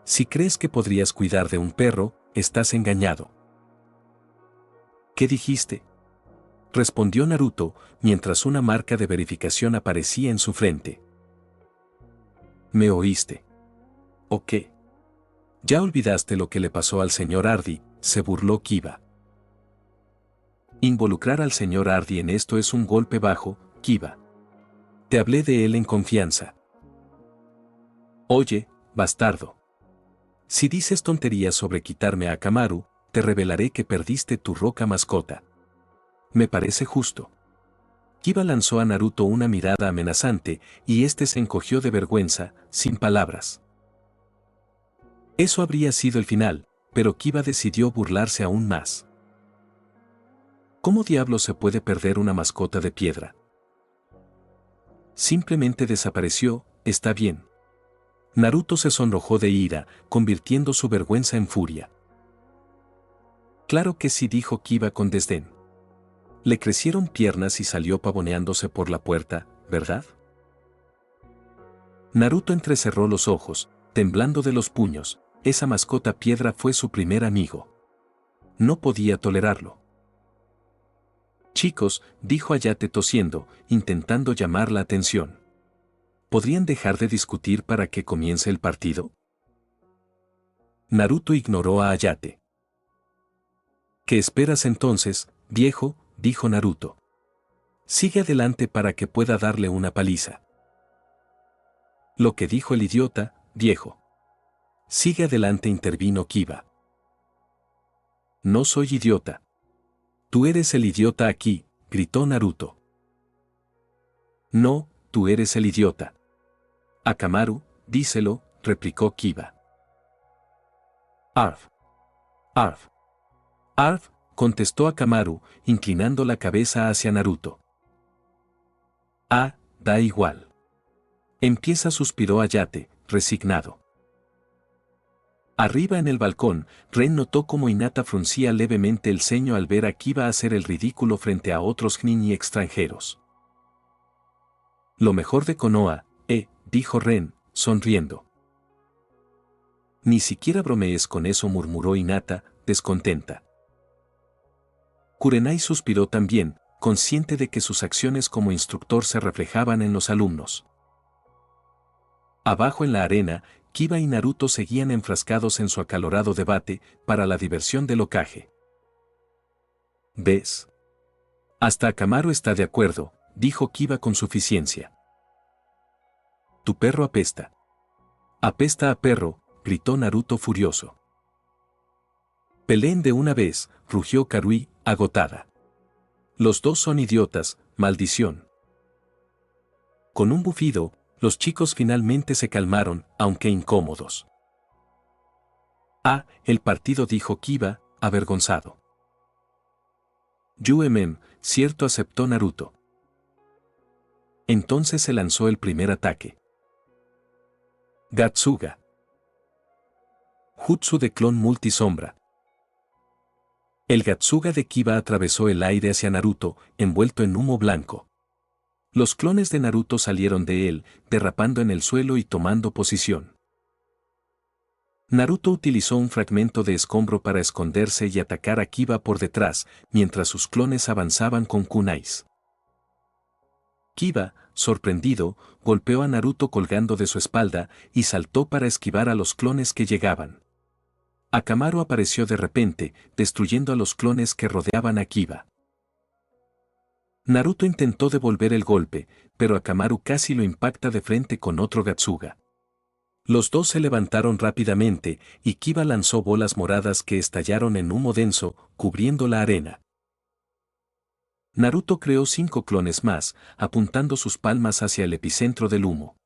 Si crees que podrías cuidar de un perro, estás engañado. ¿Qué dijiste? Respondió Naruto, mientras una marca de verificación aparecía en su frente. ¿Me oíste? ¿O qué? ¿Ya olvidaste lo que le pasó al señor Ardi?, se burló Kiba. Involucrar al señor Ardi en esto es un golpe bajo, Kiba. Te hablé de él en confianza. Oye, bastardo. Si dices tonterías sobre quitarme a Akamaru, te revelaré que perdiste tu roca mascota. Me parece justo. Kiba lanzó a Naruto una mirada amenazante, y este se encogió de vergüenza, sin palabras. Eso habría sido el final, pero Kiba decidió burlarse aún más. ¿Cómo diablos se puede perder una mascota de piedra? Simplemente desapareció, está bien. Naruto se sonrojó de ira, convirtiendo su vergüenza en furia. Claro que sí, dijo Kiba con desdén. Le crecieron piernas y salió pavoneándose por la puerta, ¿verdad? Naruto entrecerró los ojos, temblando de los puños. Esa mascota piedra fue su primer amigo. No podía tolerarlo. Chicos, dijo Hayate tosiendo, intentando llamar la atención. ¿Podrían dejar de discutir para que comience el partido? Naruto ignoró a Hayate. ¿Qué esperas entonces, viejo?, dijo Naruto. Sigue adelante para que pueda darle una paliza. Lo que dijo el idiota, viejo. Sigue adelante, intervino Kiba. No soy idiota. Tú eres el idiota aquí, gritó Naruto. No, tú eres el idiota. Akamaru, díselo, replicó Kiba. Arf. Arf. Arf, contestó Akamaru, inclinando la cabeza hacia Naruto. Ah, Da igual. Empieza, suspiró Hayate, resignado. Arriba en el balcón, Ren notó cómo Hinata fruncía levemente el ceño al ver a Kiba hacer el ridículo frente a otros niñi extranjeros. Lo mejor de Konoha, dijo Ren, sonriendo. Ni siquiera bromees con eso, murmuró Hinata, descontenta. Kurenai suspiró también, consciente de que sus acciones como instructor se reflejaban en los alumnos. Abajo en la arena, Kiba y Naruto seguían enfrascados en su acalorado debate para la diversión del Hokage. ¿Ves? Hasta Akamaru está de acuerdo, dijo Kiba con suficiencia. Tu perro apesta. Apesta a perro, gritó Naruto furioso. Peleen de una vez, rugió Karui, agotada. Los dos son idiotas, maldición. Con un bufido, los chicos finalmente se calmaron, aunque incómodos. El partido, dijo Kiba, avergonzado. Cierto, aceptó Naruto. Entonces se lanzó el primer ataque. Gatsuga. Jutsu de clon multisombra. El Gatsuga de Kiba atravesó el aire hacia Naruto, envuelto en humo blanco. Los clones de Naruto salieron de él, derrapando en el suelo y tomando posición. Naruto utilizó un fragmento de escombro para esconderse y atacar a Kiba por detrás, mientras sus clones avanzaban con kunais. Kiba, sorprendido, golpeó a Naruto colgando de su espalda y saltó para esquivar a los clones que llegaban. Akamaru apareció de repente, destruyendo a los clones que rodeaban a Kiba. Naruto intentó devolver el golpe, pero Akamaru casi lo impacta de frente con otro Gatsuga. Los dos se levantaron rápidamente, y Kiba lanzó bolas moradas que estallaron en humo denso, cubriendo la arena. Naruto creó 5 clones más, apuntando sus palmas hacia el epicentro del humo.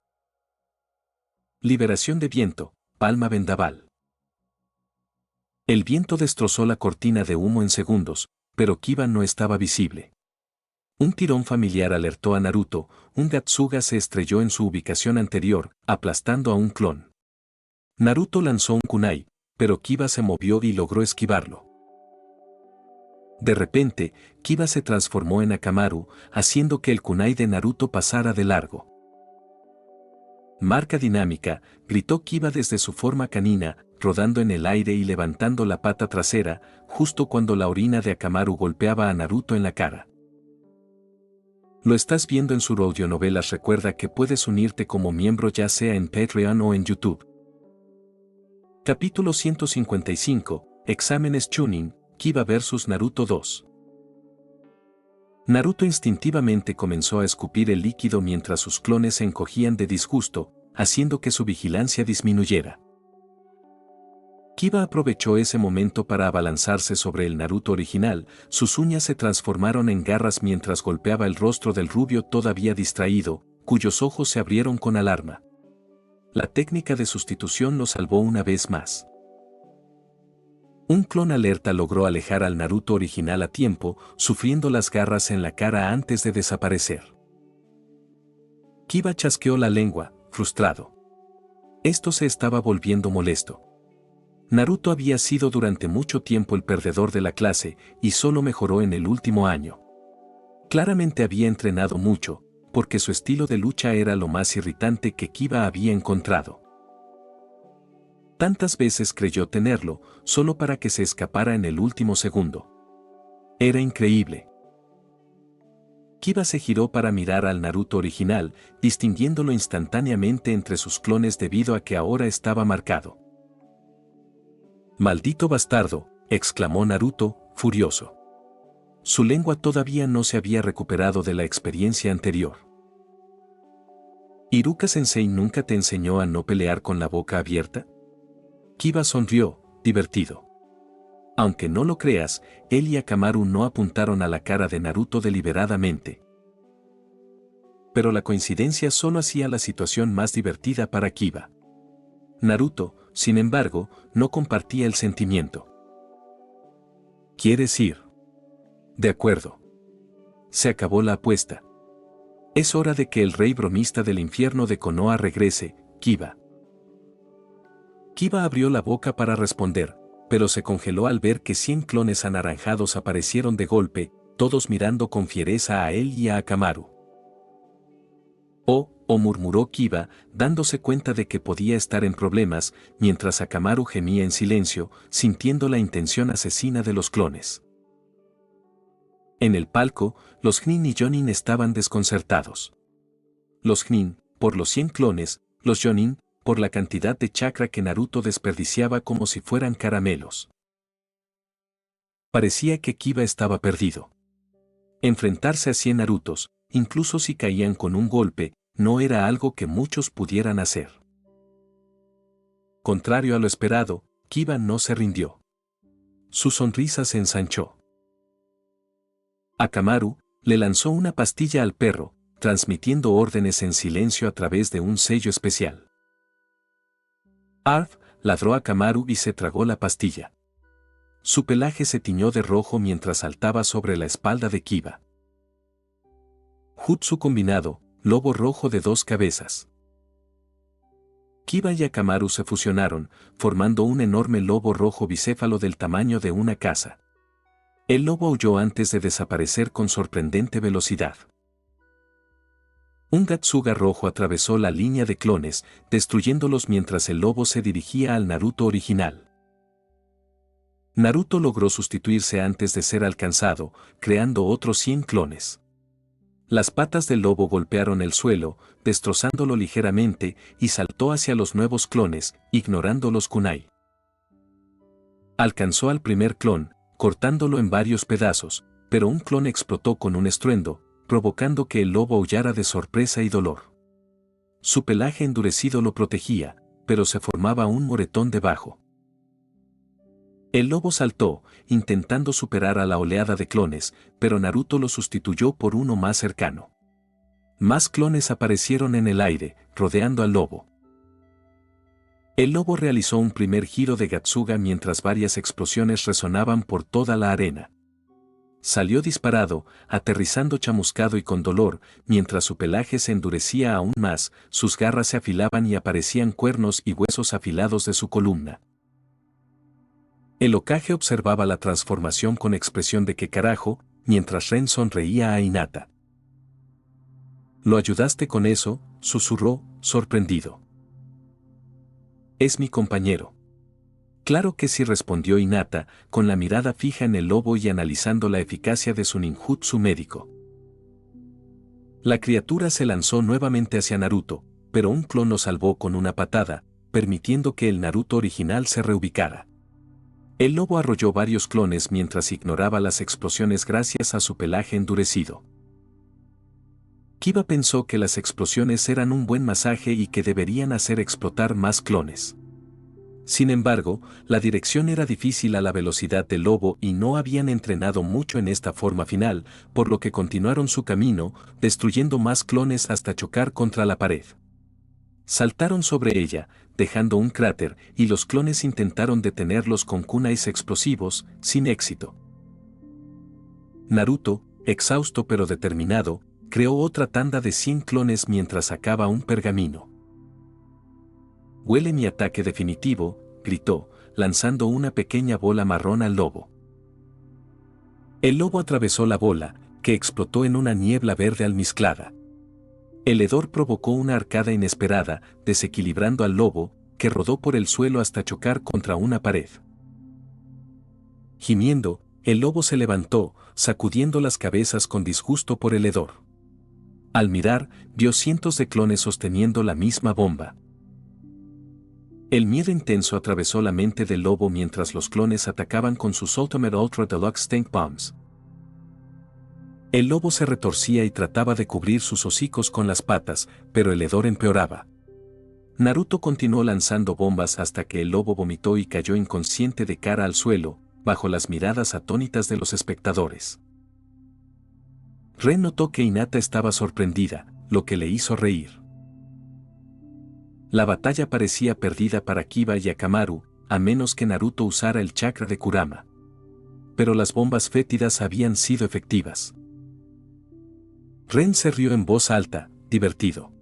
Liberación de viento, palma vendaval. El viento destrozó la cortina de humo en segundos, pero Kiba no estaba visible. Un tirón familiar alertó a Naruto, un Gatsuga se estrelló en su ubicación anterior, aplastando a un clon. Naruto lanzó un kunai, pero Kiba se movió y logró esquivarlo. De repente, Kiba se transformó en Akamaru, haciendo que el kunai de Naruto pasara de largo. Marca dinámica, gritó Kiba desde su forma canina, rodando en el aire y levantando la pata trasera, justo cuando la orina de Akamaru golpeaba a Naruto en la cara. Lo estás viendo en su audionovelas. Recuerda que puedes unirte como miembro ya sea en Patreon o en YouTube. Capítulo 155, Exámenes Chunin, Kiba vs Naruto 2. Naruto instintivamente comenzó a escupir el líquido mientras sus clones se encogían de disgusto, haciendo que su vigilancia disminuyera. Kiba aprovechó ese momento para abalanzarse sobre el Naruto original, sus uñas se transformaron en garras mientras golpeaba el rostro del rubio todavía distraído, cuyos ojos se abrieron con alarma. La técnica de sustitución lo salvó una vez más. Un clon alerta logró alejar al Naruto original a tiempo, sufriendo las garras en la cara antes de desaparecer. Kiba chasqueó la lengua, frustrado. Esto se estaba volviendo molesto. Naruto había sido durante mucho tiempo el perdedor de la clase y solo mejoró en el último año. Claramente había entrenado mucho, porque su estilo de lucha era lo más irritante que Kiba había encontrado. Tantas veces creyó tenerlo, solo para que se escapara en el último segundo. Era increíble. Kiba se giró para mirar al Naruto original, distinguiéndolo instantáneamente entre sus clones debido a que ahora estaba marcado. «¡Maldito bastardo!», exclamó Naruto, furioso. Su lengua todavía no se había recuperado de la experiencia anterior. ¿Iruka-sensei nunca te enseñó a no pelear con la boca abierta? Kiba sonrió, divertido. Aunque no lo creas, él y Akamaru no apuntaron a la cara de Naruto deliberadamente. Pero la coincidencia solo hacía la situación más divertida para Kiba. Naruto, sin embargo, no compartía el sentimiento. ¿Quieres ir? De acuerdo. Se acabó la apuesta. Es hora de que el rey bromista del infierno de Konoha regrese, Kiba. Kiba abrió la boca para responder, pero se congeló al ver que 100 clones anaranjados aparecieron de golpe, todos mirando con fiereza a él y a Akamaru. Murmuró Kiba, dándose cuenta de que podía estar en problemas, mientras Akamaru gemía en silencio, sintiendo la intención asesina de los clones. En el palco, los Jnin y Jonin estaban desconcertados. Los Jnin, por los 100 clones, los Jonin, por la cantidad de chakra que Naruto desperdiciaba como si fueran caramelos. Parecía que Kiba estaba perdido. Enfrentarse a 100 Narutos, incluso si caían con un golpe, no era algo que muchos pudieran hacer. Contrario a lo esperado, Kiba no se rindió. Su sonrisa se ensanchó. Akamaru le lanzó una pastilla al perro, transmitiendo órdenes en silencio a través de un sello especial. Arf, ladró Akamaru y se tragó la pastilla. Su pelaje se tiñó de rojo mientras saltaba sobre la espalda de Kiba. Jutsu combinado, lobo rojo de 2 cabezas. Kiba y Akamaru se fusionaron, formando un enorme lobo rojo bicéfalo del tamaño de una casa. El lobo aulló antes de desaparecer con sorprendente velocidad. Un Gatsuga rojo atravesó la línea de clones, destruyéndolos mientras el lobo se dirigía al Naruto original. Naruto logró sustituirse antes de ser alcanzado, creando otros 100 clones. Las patas del lobo golpearon el suelo, destrozándolo ligeramente, y saltó hacia los nuevos clones, ignorando los kunai. Alcanzó al primer clon, cortándolo en varios pedazos, pero un clon explotó con un estruendo, provocando que el lobo aullara de sorpresa y dolor. Su pelaje endurecido lo protegía, pero se formaba un moretón debajo. El lobo saltó, intentando superar a la oleada de clones, pero Naruto lo sustituyó por uno más cercano. Más clones aparecieron en el aire, rodeando al lobo. El lobo realizó un primer giro de Gatsuga mientras varias explosiones resonaban por toda la arena. Salió disparado, aterrizando chamuscado y con dolor, mientras su pelaje se endurecía aún más, sus garras se afilaban y aparecían cuernos y huesos afilados de su columna. El Hokage observaba la transformación con expresión de ¿qué carajo?, mientras Ren sonreía a Hinata. ¿Lo ayudaste con eso?, susurró, sorprendido. Es mi compañero. Claro que sí, respondió Hinata, con la mirada fija en el lobo y analizando la eficacia de su ninjutsu médico. La criatura se lanzó nuevamente hacia Naruto, pero un clon lo salvó con una patada, permitiendo que el Naruto original se reubicara. El lobo arrolló varios clones mientras ignoraba las explosiones gracias a su pelaje endurecido. Kiba pensó que las explosiones eran un buen masaje y que deberían hacer explotar más clones. Sin embargo, la dirección era difícil a la velocidad del lobo y no habían entrenado mucho en esta forma final, por lo que continuaron su camino, destruyendo más clones hasta chocar contra la pared. Saltaron sobre ella, dejando un cráter, y los clones intentaron detenerlos con kunais explosivos, sin éxito. Naruto, exhausto pero determinado, creó otra tanda de 100 clones mientras sacaba un pergamino. «Huele mi ataque definitivo», gritó, lanzando una pequeña bola marrón al lobo. El lobo atravesó la bola, que explotó en una niebla verde almizclada. El hedor provocó una arcada inesperada, desequilibrando al lobo, que rodó por el suelo hasta chocar contra una pared. Gimiendo, el lobo se levantó, sacudiendo las cabezas con disgusto por el hedor. Al mirar, vio cientos de clones sosteniendo la misma bomba. El miedo intenso atravesó la mente del lobo mientras los clones atacaban con sus Ultimate Ultra Deluxe Tank Bombs. El lobo se retorcía y trataba de cubrir sus hocicos con las patas, pero el hedor empeoraba. Naruto continuó lanzando bombas hasta que el lobo vomitó y cayó inconsciente de cara al suelo, bajo las miradas atónitas de los espectadores. Ren notó que Hinata estaba sorprendida, lo que le hizo reír. La batalla parecía perdida para Kiba y Akamaru, a menos que Naruto usara el chakra de Kurama. Pero las bombas fétidas habían sido efectivas. Ren se rió en voz alta, divertido.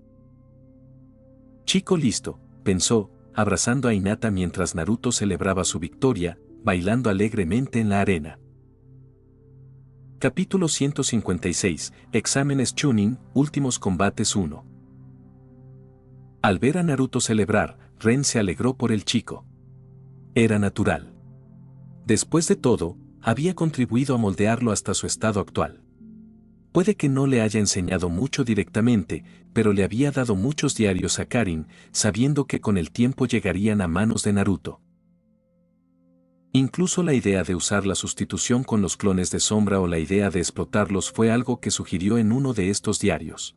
Chico listo, pensó, abrazando a Hinata mientras Naruto celebraba su victoria, bailando alegremente en la arena. Capítulo 156, Exámenes Chunin, Últimos Combates 1. Al ver a Naruto celebrar, Ren se alegró por el chico. Era natural. Después de todo, había contribuido a moldearlo hasta su estado actual. Puede que no le haya enseñado mucho directamente, pero le había dado muchos diarios a Karin, sabiendo que con el tiempo llegarían a manos de Naruto. Incluso la idea de usar la sustitución con los clones de sombra o la idea de explotarlos fue algo que sugirió en uno de estos diarios.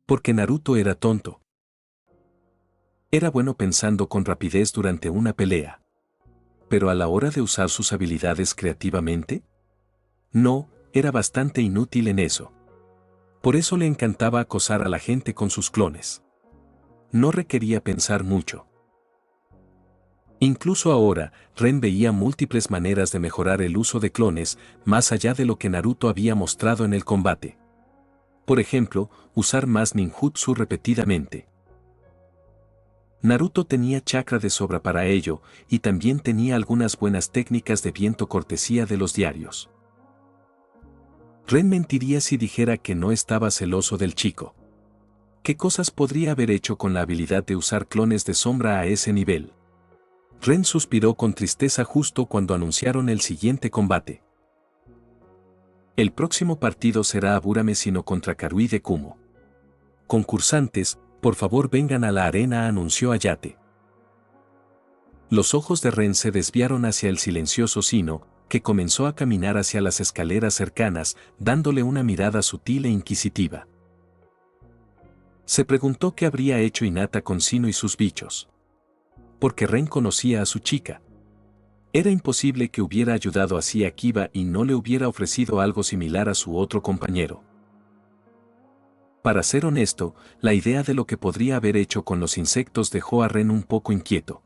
Porque Naruto era tonto. Era bueno pensando con rapidez durante una pelea. Pero a la hora de usar sus habilidades creativamente, no, era bastante inútil en eso. Por eso le encantaba acosar a la gente con sus clones. No requería pensar mucho. Incluso ahora, Ren veía múltiples maneras de mejorar el uso de clones, más allá de lo que Naruto había mostrado en el combate. Por ejemplo, usar más ninjutsu repetidamente. Naruto tenía chakra de sobra para ello, y también tenía algunas buenas técnicas de viento cortesía de los diarios. Ren mentiría si dijera que no estaba celoso del chico. ¿Qué cosas podría haber hecho con la habilidad de usar clones de sombra a ese nivel? Ren suspiró con tristeza justo cuando anunciaron el siguiente combate. El próximo partido será Aburame Sino contra Karui de Kumo. Concursantes, por favor vengan a la arena, anunció Ayate. Los ojos de Ren se desviaron hacia el silencioso Sino, que comenzó a caminar hacia las escaleras cercanas, dándole una mirada sutil e inquisitiva. Se preguntó qué habría hecho Hinata con Sino y sus bichos. Porque Ren conocía a su chica. Era imposible que hubiera ayudado así a Kiba y no le hubiera ofrecido algo similar a su otro compañero. Para ser honesto, la idea de lo que podría haber hecho con los insectos dejó a Ren un poco inquieto.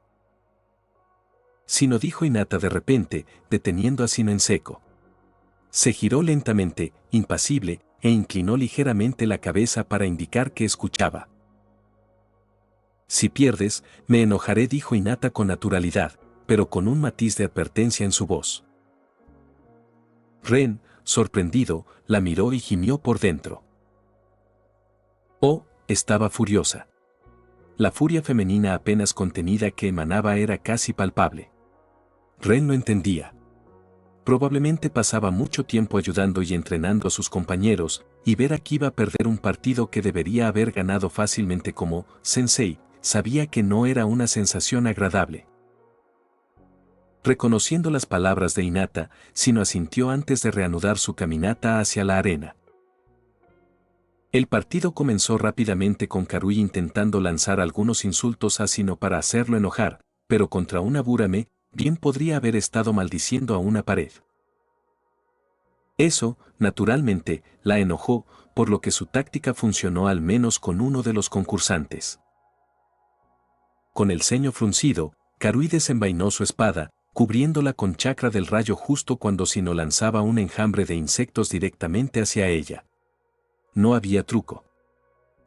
Sino, dijo Hinata de repente, deteniendo a Sino en seco. Se giró lentamente, impasible, e inclinó ligeramente la cabeza para indicar que escuchaba. Si pierdes, me enojaré, dijo Hinata con naturalidad, pero con un matiz de advertencia en su voz. Ren, sorprendido, la miró y gimió por dentro. Oh, estaba furiosa. La furia femenina apenas contenida que emanaba era casi palpable. Ren lo entendía. Probablemente pasaba mucho tiempo ayudando y entrenando a sus compañeros, y ver a Kiba perder un partido que debería haber ganado fácilmente como sensei, sabía que no era una sensación agradable. Reconociendo las palabras de Hinata, Sino asintió antes de reanudar su caminata hacia la arena. El partido comenzó rápidamente con Karui intentando lanzar algunos insultos a Sino para hacerlo enojar, pero contra un Aburame, bien podría haber estado maldiciendo a una pared. Eso, naturalmente, la enojó, por lo que su táctica funcionó al menos con uno de los concursantes. Con el ceño fruncido, Karui desenvainó su espada, cubriéndola con chakra del rayo justo cuando Sino lanzaba un enjambre de insectos directamente hacia ella. No había truco.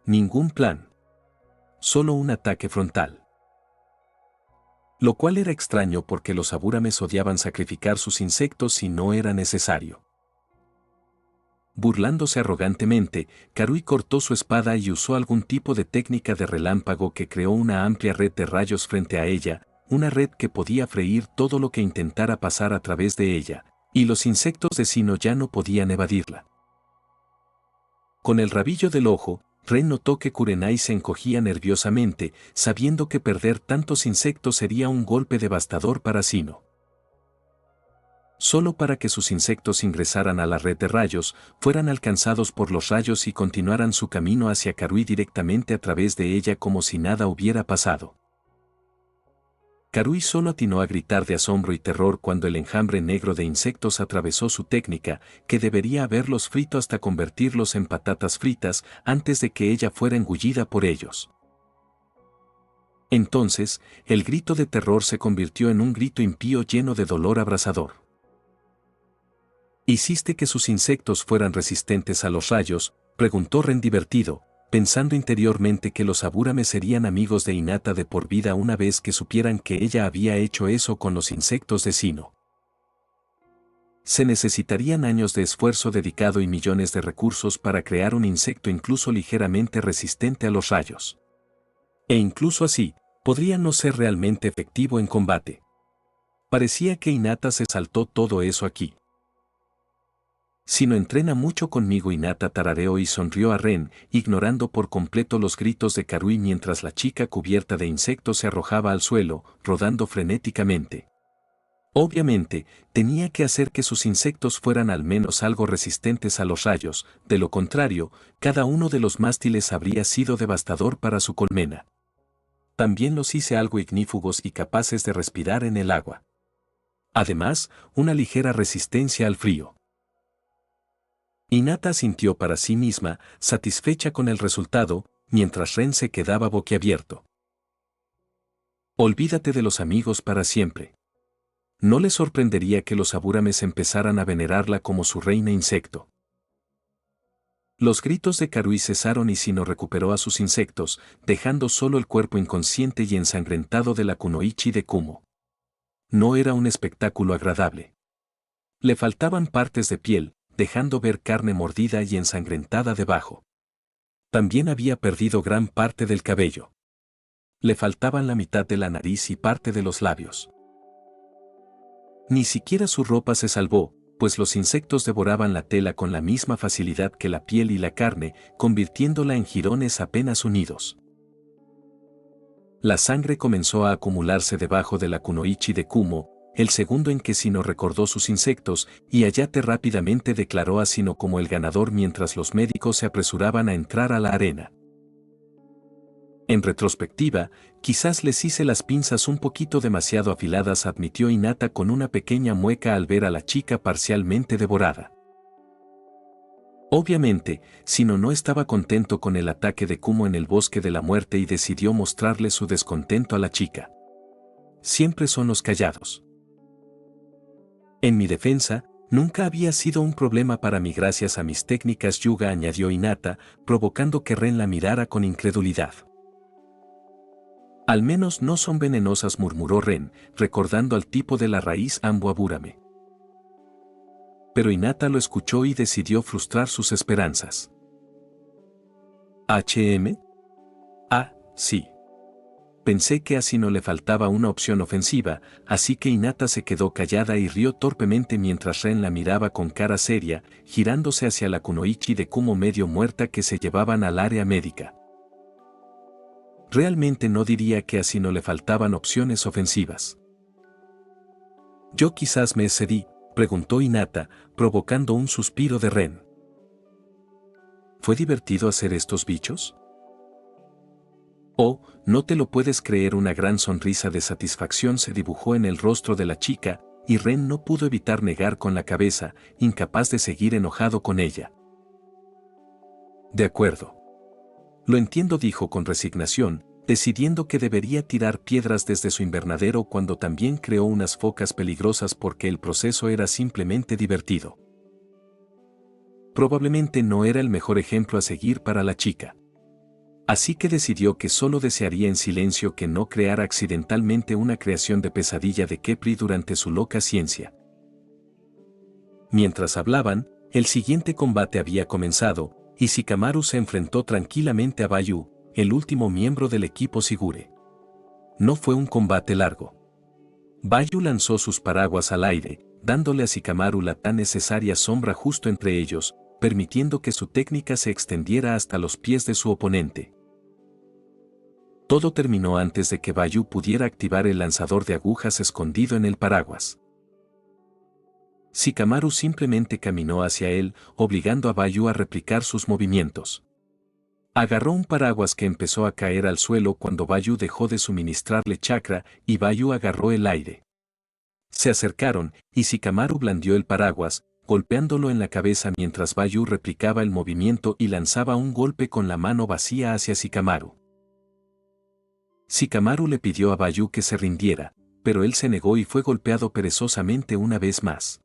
Ningún plan. Solo un ataque frontal. Lo cual era extraño porque los Aburames odiaban sacrificar sus insectos si no era necesario. Burlándose arrogantemente, Karui cortó su espada y usó algún tipo de técnica de relámpago que creó una amplia red de rayos frente a ella, una red que podía freír todo lo que intentara pasar a través de ella, y los insectos de Sino ya no podían evadirla. Con el rabillo del ojo, Ren notó que Kurenai se encogía nerviosamente, sabiendo que perder tantos insectos sería un golpe devastador para Sino. Solo para que sus insectos ingresaran a la red de rayos, fueran alcanzados por los rayos y continuaran su camino hacia Karui directamente a través de ella como si nada hubiera pasado. Karui solo atinó a gritar de asombro y terror cuando el enjambre negro de insectos atravesó su técnica, que debería haberlos frito hasta convertirlos en patatas fritas antes de que ella fuera engullida por ellos. Entonces, el grito de terror se convirtió en un grito impío lleno de dolor abrasador. ¿Hiciste que sus insectos fueran resistentes a los rayos?, preguntó Ren divertido, pensando interiormente que los Abúrame serían amigos de Hinata de por vida una vez que supieran que ella había hecho eso con los insectos de Sinnoh. Se necesitarían años de esfuerzo dedicado y millones de recursos para crear un insecto incluso ligeramente resistente a los rayos. E incluso así, podría no ser realmente efectivo en combate. Parecía que Hinata se saltó todo eso aquí. Sinnoh entrena mucho conmigo. Hinata tarareó y sonrió a Ren, ignorando por completo los gritos de Karui mientras la chica cubierta de insectos se arrojaba al suelo, rodando frenéticamente. Obviamente, tenía que hacer que sus insectos fueran al menos algo resistentes a los rayos, de lo contrario, cada uno de los mástiles habría sido devastador para su colmena. También los hice algo ignífugos y capaces de respirar en el agua. Además, una ligera resistencia al frío. Hinata sintió para sí misma, satisfecha con el resultado, mientras Ren se quedaba boquiabierto. Olvídate de los amigos para siempre. No le sorprendería que los Abúrames empezaran a venerarla como su reina insecto. Los gritos de Karui cesaron y Sinnoh recuperó a sus insectos, dejando solo el cuerpo inconsciente y ensangrentado de la kunoichi de Kumo. No era un espectáculo agradable. Le faltaban partes de piel, dejando ver carne mordida y ensangrentada debajo. También había perdido gran parte del cabello. Le faltaban la mitad de la nariz y parte de los labios. Ni siquiera su ropa se salvó, pues los insectos devoraban la tela con la misma facilidad que la piel y la carne, convirtiéndola en jirones apenas unidos. La sangre comenzó a acumularse debajo de la kunoichi de Kumo, el segundo en que Sinnoh recordó sus insectos, y Hayate rápidamente declaró a Sinnoh como el ganador mientras los médicos se apresuraban a entrar a la arena. En retrospectiva, quizás les hice las pinzas un poquito demasiado afiladas, admitió Hinata con una pequeña mueca al ver a la chica parcialmente devorada. Obviamente, Sinnoh no estaba contento con el ataque de Kumo en el bosque de la muerte y decidió mostrarle su descontento a la chica. Siempre son los callados. En mi defensa, nunca había sido un problema para mí gracias a mis técnicas yuga, añadió Hinata, provocando que Ren la mirara con incredulidad. Al menos no son venenosas, murmuró Ren, recordando al tipo de la raíz Ambo Abúrame. Pero Hinata lo escuchó y decidió frustrar sus esperanzas. ¿HM? Ah, sí. Pensé que a Sinnoh le faltaba una opción ofensiva, así que Hinata se quedó callada y rió torpemente mientras Ren la miraba con cara seria, girándose hacia la kunoichi de Kumo medio muerta que se llevaban al área médica. Realmente no diría que a Sinnoh le faltaban opciones ofensivas. ¿Yo quizás me excedí?, preguntó Hinata, provocando un suspiro de Ren. ¿Fue divertido hacer estos bichos? Oh, no te lo puedes creer. Una gran sonrisa de satisfacción se dibujó en el rostro de la chica, y Ren no pudo evitar negar con la cabeza, incapaz de seguir enojado con ella. De acuerdo. Lo entiendo, dijo con resignación, decidiendo que debería tirar piedras desde su invernadero cuando también creó unas focas peligrosas porque el proceso era simplemente divertido. Probablemente no era el mejor ejemplo a seguir para la chica. Así que decidió que solo desearía en silencio que no creara accidentalmente una creación de pesadilla de Khepri durante su loca ciencia. Mientras hablaban, el siguiente combate había comenzado, y Shikamaru se enfrentó tranquilamente a Bayu, el último miembro del equipo Sigure. No fue un combate largo. Bayu lanzó sus paraguas al aire, dándole a Shikamaru la tan necesaria sombra justo entre ellos, permitiendo que su técnica se extendiera hasta los pies de su oponente. Todo terminó antes de que Bayu pudiera activar el lanzador de agujas escondido en el paraguas. Shikamaru simplemente caminó hacia él, obligando a Bayu a replicar sus movimientos. Agarró un paraguas que empezó a caer al suelo cuando Bayu dejó de suministrarle chakra y Bayu agarró el aire. Se acercaron, y Shikamaru blandió el paraguas, golpeándolo en la cabeza mientras Bayu replicaba el movimiento y lanzaba un golpe con la mano vacía hacia Shikamaru. Shikamaru le pidió a Bayu que se rindiera, pero él se negó y fue golpeado perezosamente una vez más.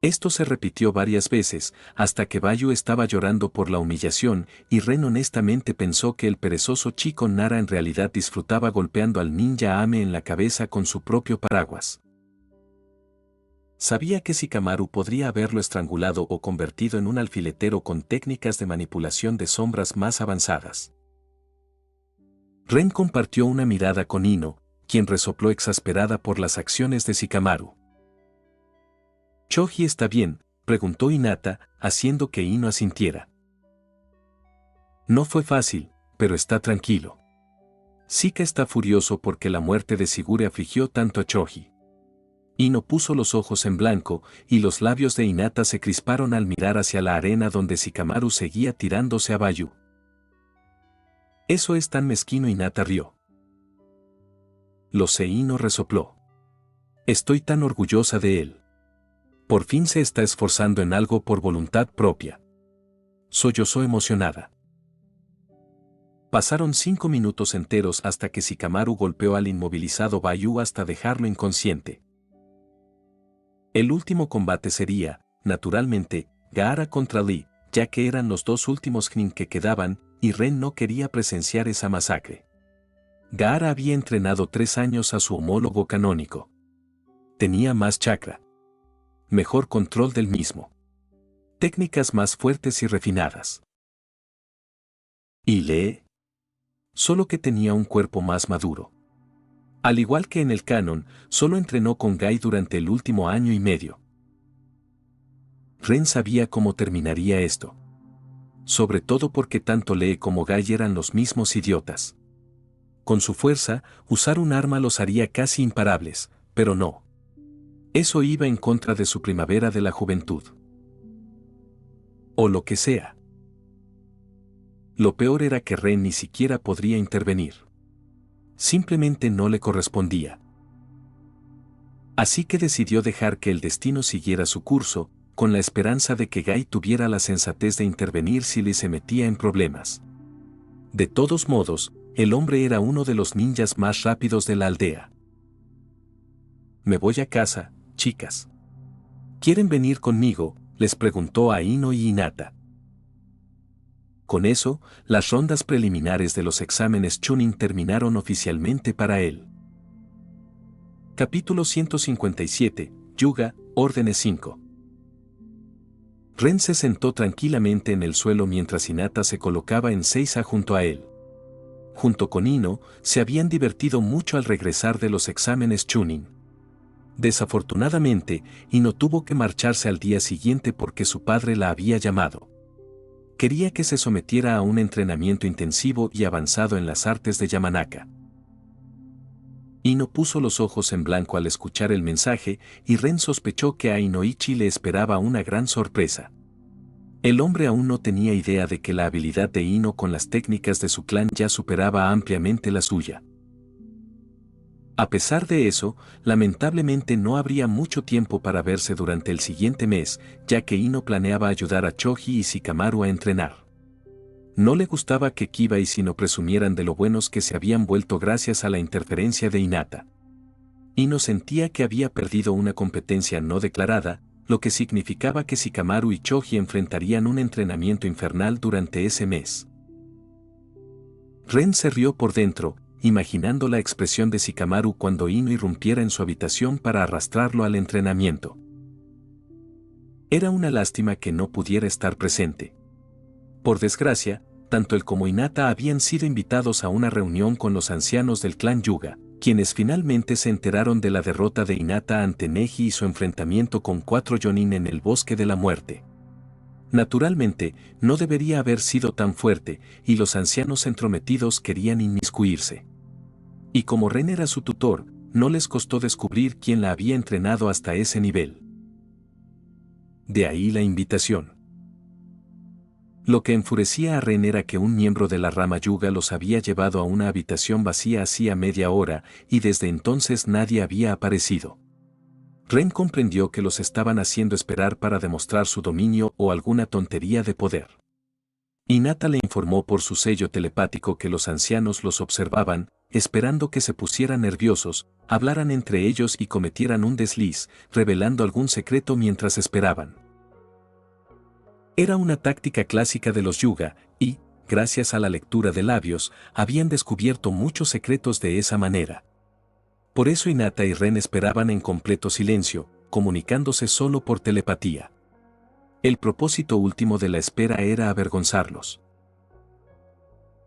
Esto se repitió varias veces, hasta que Bayu estaba llorando por la humillación, y Ren honestamente pensó que el perezoso chico Nara en realidad disfrutaba golpeando al ninja Ame en la cabeza con su propio paraguas. Sabía que Shikamaru podría haberlo estrangulado o convertido en un alfiletero con técnicas de manipulación de sombras más avanzadas. Ren compartió una mirada con Ino, quien resopló exasperada por las acciones de Shikamaru. ¿Choji está bien?, preguntó Hinata, haciendo que Ino asintiera. No fue fácil, pero está tranquilo. Shika está furioso porque la muerte de Shigure afligió tanto a Choji. Ino puso los ojos en blanco, y los labios de Hinata se crisparon al mirar hacia la arena donde Shikamaru seguía tirándose a Bayu. Eso es tan mezquino. Hinata rió. Lo sé. Ino resopló. Estoy tan orgullosa de él. Por fin se está esforzando en algo por voluntad propia. Sollozó emocionada. Pasaron 5 minutos enteros hasta que Shikamaru golpeó al inmovilizado Bayu hasta dejarlo inconsciente. El último combate sería, naturalmente, Gaara contra Lee, ya que eran los 2 últimos Nin que quedaban, y Ren no quería presenciar esa masacre. Gaara había entrenado 3 años a su homólogo canónico. Tenía más chakra. Mejor control del mismo. Técnicas más fuertes y refinadas. ¿Y Lee? Solo que tenía un cuerpo más maduro. Al igual que en el canon, solo entrenó con Gai durante el último año y medio. Ren sabía cómo terminaría esto. Sobre todo porque tanto Lee como Gai eran los mismos idiotas. Con su fuerza, usar un arma los haría casi imparables, pero no. Eso iba en contra de su primavera de la juventud. O lo que sea. Lo peor era que Ren ni siquiera podría intervenir. Simplemente no le correspondía. Así que decidió dejar que el destino siguiera su curso, con la esperanza de que Gai tuviera la sensatez de intervenir si Lee se metía en problemas. De todos modos, el hombre era uno de los ninjas más rápidos de la aldea. Me voy a casa, chicas. ¿Quieren venir conmigo?, les preguntó a Ino y Hinata. Con eso, las rondas preliminares de los exámenes Chunin terminaron oficialmente para él. Capítulo 157, Yuga, Órdenes 5. Ren se sentó tranquilamente en el suelo mientras Hinata se colocaba en Seiza junto a él. Junto con Ino, se habían divertido mucho al regresar de los exámenes Chunin. Desafortunadamente, Ino tuvo que marcharse al día siguiente porque su padre la había llamado. Quería que se sometiera a un entrenamiento intensivo y avanzado en las artes de Yamanaka. Ino puso los ojos en blanco al escuchar el mensaje y Ren sospechó que a Inoichi le esperaba una gran sorpresa. El hombre aún no tenía idea de que la habilidad de Ino con las técnicas de su clan ya superaba ampliamente la suya. A pesar de eso, lamentablemente no habría mucho tiempo para verse durante el siguiente mes, ya que Ino planeaba ayudar a Choji y Shikamaru a entrenar. No le gustaba que Kiba y Shino presumieran de lo buenos que se habían vuelto gracias a la interferencia de Hinata. Ino sentía que había perdido una competencia no declarada, lo que significaba que Shikamaru y Choji enfrentarían un entrenamiento infernal durante ese mes. Ren se rió por dentro, imaginando la expresión de Shikamaru cuando Ino irrumpiera en su habitación para arrastrarlo al entrenamiento. Era una lástima que no pudiera estar presente. Por desgracia, tanto él como Hinata habían sido invitados a una reunión con los ancianos del clan Yuga, quienes finalmente se enteraron de la derrota de Hinata ante Neji y su enfrentamiento con 4 Jonin en el Bosque de la Muerte. Naturalmente, no debería haber sido tan fuerte, y los ancianos entrometidos querían inmiscuirse. Y como Ren era su tutor, no les costó descubrir quién la había entrenado hasta ese nivel. De ahí la invitación. Lo que enfurecía a Ren era que un miembro de la rama Yuga los había llevado a una habitación vacía hacía media hora, y desde entonces nadie había aparecido. Ren comprendió que los estaban haciendo esperar para demostrar su dominio o alguna tontería de poder. Hinata le informó por su sello telepático que los ancianos los observaban, esperando que se pusieran nerviosos, hablaran entre ellos y cometieran un desliz, revelando algún secreto mientras esperaban. Era una táctica clásica de los Yuga, y, gracias a la lectura de labios, habían descubierto muchos secretos de esa manera. Por eso Hinata y Ren esperaban en completo silencio, comunicándose solo por telepatía. El propósito último de la espera era avergonzarlos.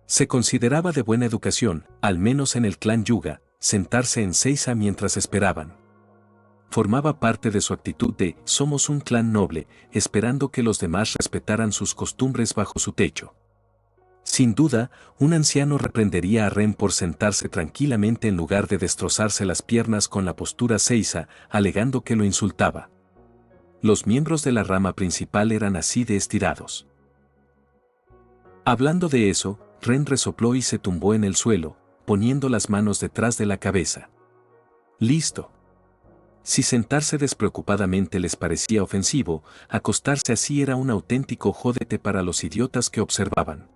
Se consideraba de buena educación, al menos en el clan Yuga, sentarse en Seiza mientras esperaban. Formaba parte de su actitud de «somos un clan noble», esperando que los demás respetaran sus costumbres bajo su techo. Sin duda, un anciano reprendería a Ren por sentarse tranquilamente en lugar de destrozarse las piernas con la postura Seiza, alegando que lo insultaba. Los miembros de la rama principal eran así de estirados. Hablando de eso, Ren resopló y se tumbó en el suelo, poniendo las manos detrás de la cabeza. Listo. Si sentarse despreocupadamente les parecía ofensivo, acostarse así era un auténtico jódete para los idiotas que observaban.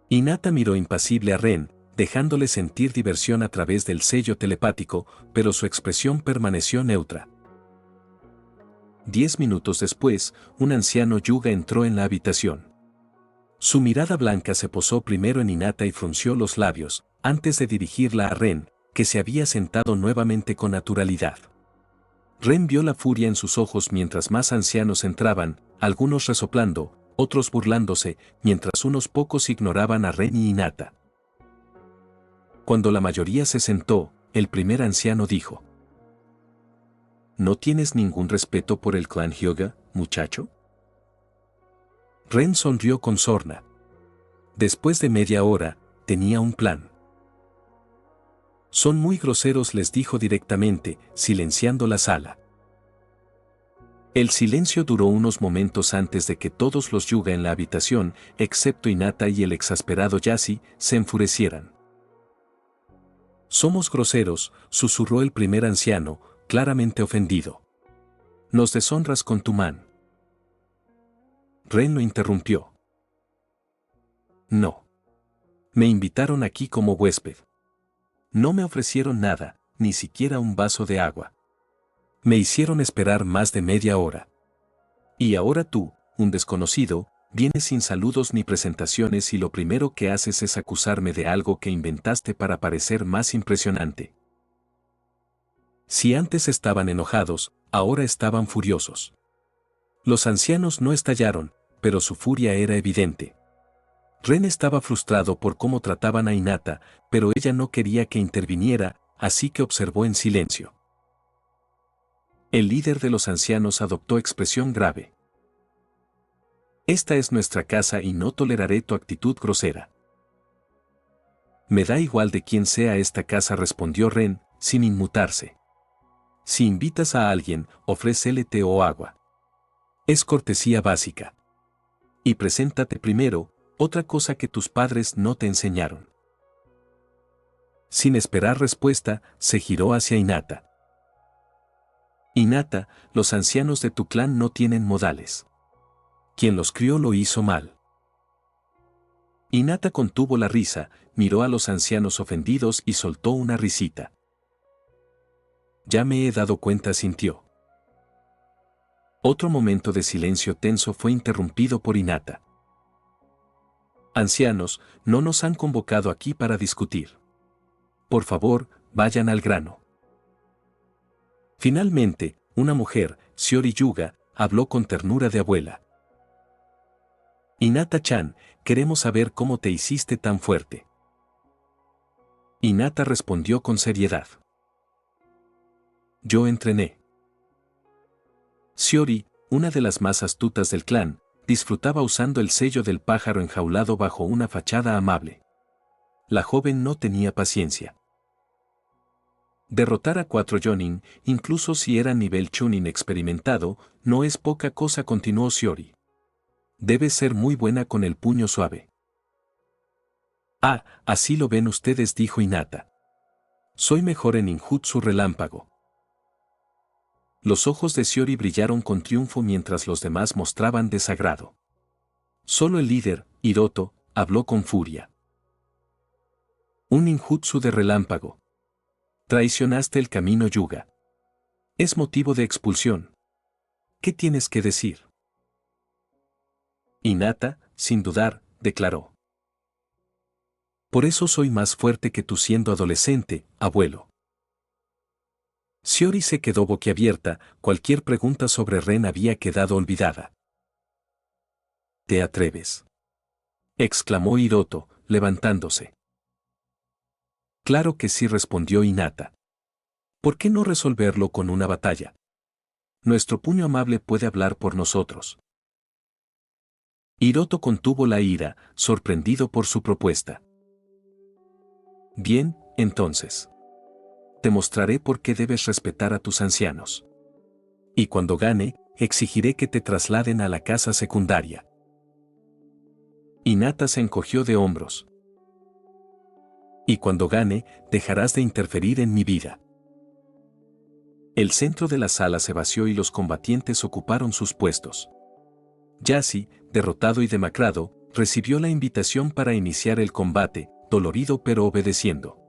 Hinata miró impasible a Ren, dejándole sentir diversión a través del sello telepático, pero su expresión permaneció neutra. 10 minutos después, un anciano Yuga entró en la habitación. Su mirada blanca se posó primero en Hinata y frunció los labios, antes de dirigirla a Ren, que se había sentado nuevamente con naturalidad. Ren vio la furia en sus ojos mientras más ancianos entraban, algunos resoplando, otros burlándose, mientras unos pocos ignoraban a Ren y Hinata. Cuando la mayoría se sentó, el primer anciano dijo: ¿No tienes ningún respeto por el clan Hyuga, muchacho? Ren sonrió con sorna. Después de media hora, tenía un plan. Son muy groseros, les dijo directamente, silenciando la sala. El silencio duró unos momentos antes de que todos los Yuga en la habitación, excepto Hinata y el exasperado Yashi, se enfurecieran. Somos groseros, susurró el primer anciano, claramente ofendido. Nos deshonras con tu man. Ren lo interrumpió. No. Me invitaron aquí como huésped. No me ofrecieron nada, ni siquiera un vaso de agua. Me hicieron esperar más de media hora. Y ahora tú, un desconocido, vienes sin saludos ni presentaciones y lo primero que haces es acusarme de algo que inventaste para parecer más impresionante. Si antes estaban enojados, ahora estaban furiosos. Los ancianos no estallaron, pero su furia era evidente. Ren estaba frustrado por cómo trataban a Hinata, pero ella no quería que interviniera, así que observó en silencio. El líder de los ancianos adoptó expresión grave. Esta es nuestra casa y no toleraré tu actitud grosera. Me da igual de quién sea esta casa, respondió Ren, sin inmutarse. Si invitas a alguien, ofrécele té o agua. Es cortesía básica. Y preséntate primero, otra cosa que tus padres no te enseñaron. Sin esperar respuesta, se giró hacia Hinata. Hinata, los ancianos de tu clan no tienen modales. Quien los crió lo hizo mal. Hinata contuvo la risa, miró a los ancianos ofendidos y soltó una risita. Ya me he dado cuenta, sintió. Otro momento de silencio tenso fue interrumpido por Hinata. Ancianos, no nos han convocado aquí para discutir. Por favor, vayan al grano. Finalmente, una mujer, Shiori Yuga, habló con ternura de abuela. Hinata-chan, queremos saber cómo te hiciste tan fuerte. Hinata respondió con seriedad. Yo entrené. Shiori, una de las más astutas del clan, disfrutaba usando el sello del pájaro enjaulado bajo una fachada amable. La joven no tenía paciencia. Derrotar a 4 Jonin, incluso si era nivel Chunin experimentado, no es poca cosa, continuó Shiori. Debe ser muy buena con el puño suave. Ah, así lo ven ustedes, dijo Hinata. Soy mejor en ninjutsu relámpago. Los ojos de Shiori brillaron con triunfo mientras los demás mostraban desagrado. Solo el líder, Hiroto, habló con furia. Un ninjutsu de relámpago. Traicionaste el camino Yuga. Es motivo de expulsión. ¿Qué tienes que decir? Hinata, sin dudar, declaró. Por eso soy más fuerte que tú siendo adolescente, abuelo. Shiori se quedó boquiabierta, cualquier pregunta sobre Ren había quedado olvidada. ¿Te atreves?, exclamó Hiroto, levantándose. Claro que sí, respondió Hinata. ¿Por qué no resolverlo con una batalla? Nuestro puño amable puede hablar por nosotros. Hiroto contuvo la ira, sorprendido por su propuesta. Bien, entonces. Te mostraré por qué debes respetar a tus ancianos. Y cuando gane, exigiré que te trasladen a la casa secundaria. Hinata se encogió de hombros. Y cuando gane, dejarás de interferir en mi vida. El centro de la sala se vació y los combatientes ocuparon sus puestos. Yassi, derrotado y demacrado, recibió la invitación para iniciar el combate, dolorido pero obedeciendo.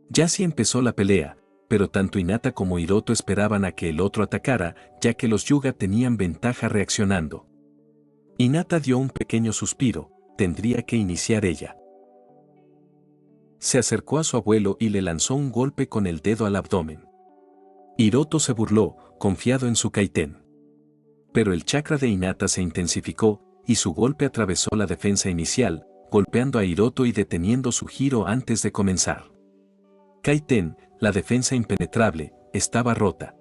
Yassi empezó la pelea, pero tanto Hinata como Hiroto esperaban a que el otro atacara, ya que los Yuga tenían ventaja reaccionando. Hinata dio un pequeño suspiro, tendría que iniciar ella. Se acercó a su abuelo y le lanzó un golpe con el dedo al abdomen. Hiroto se burló, confiado en su kaiten. Pero el chakra de Hinata se intensificó, y su golpe atravesó la defensa inicial, golpeando a Hiroto y deteniendo su giro antes de comenzar. Kaiten, la defensa impenetrable, estaba rota.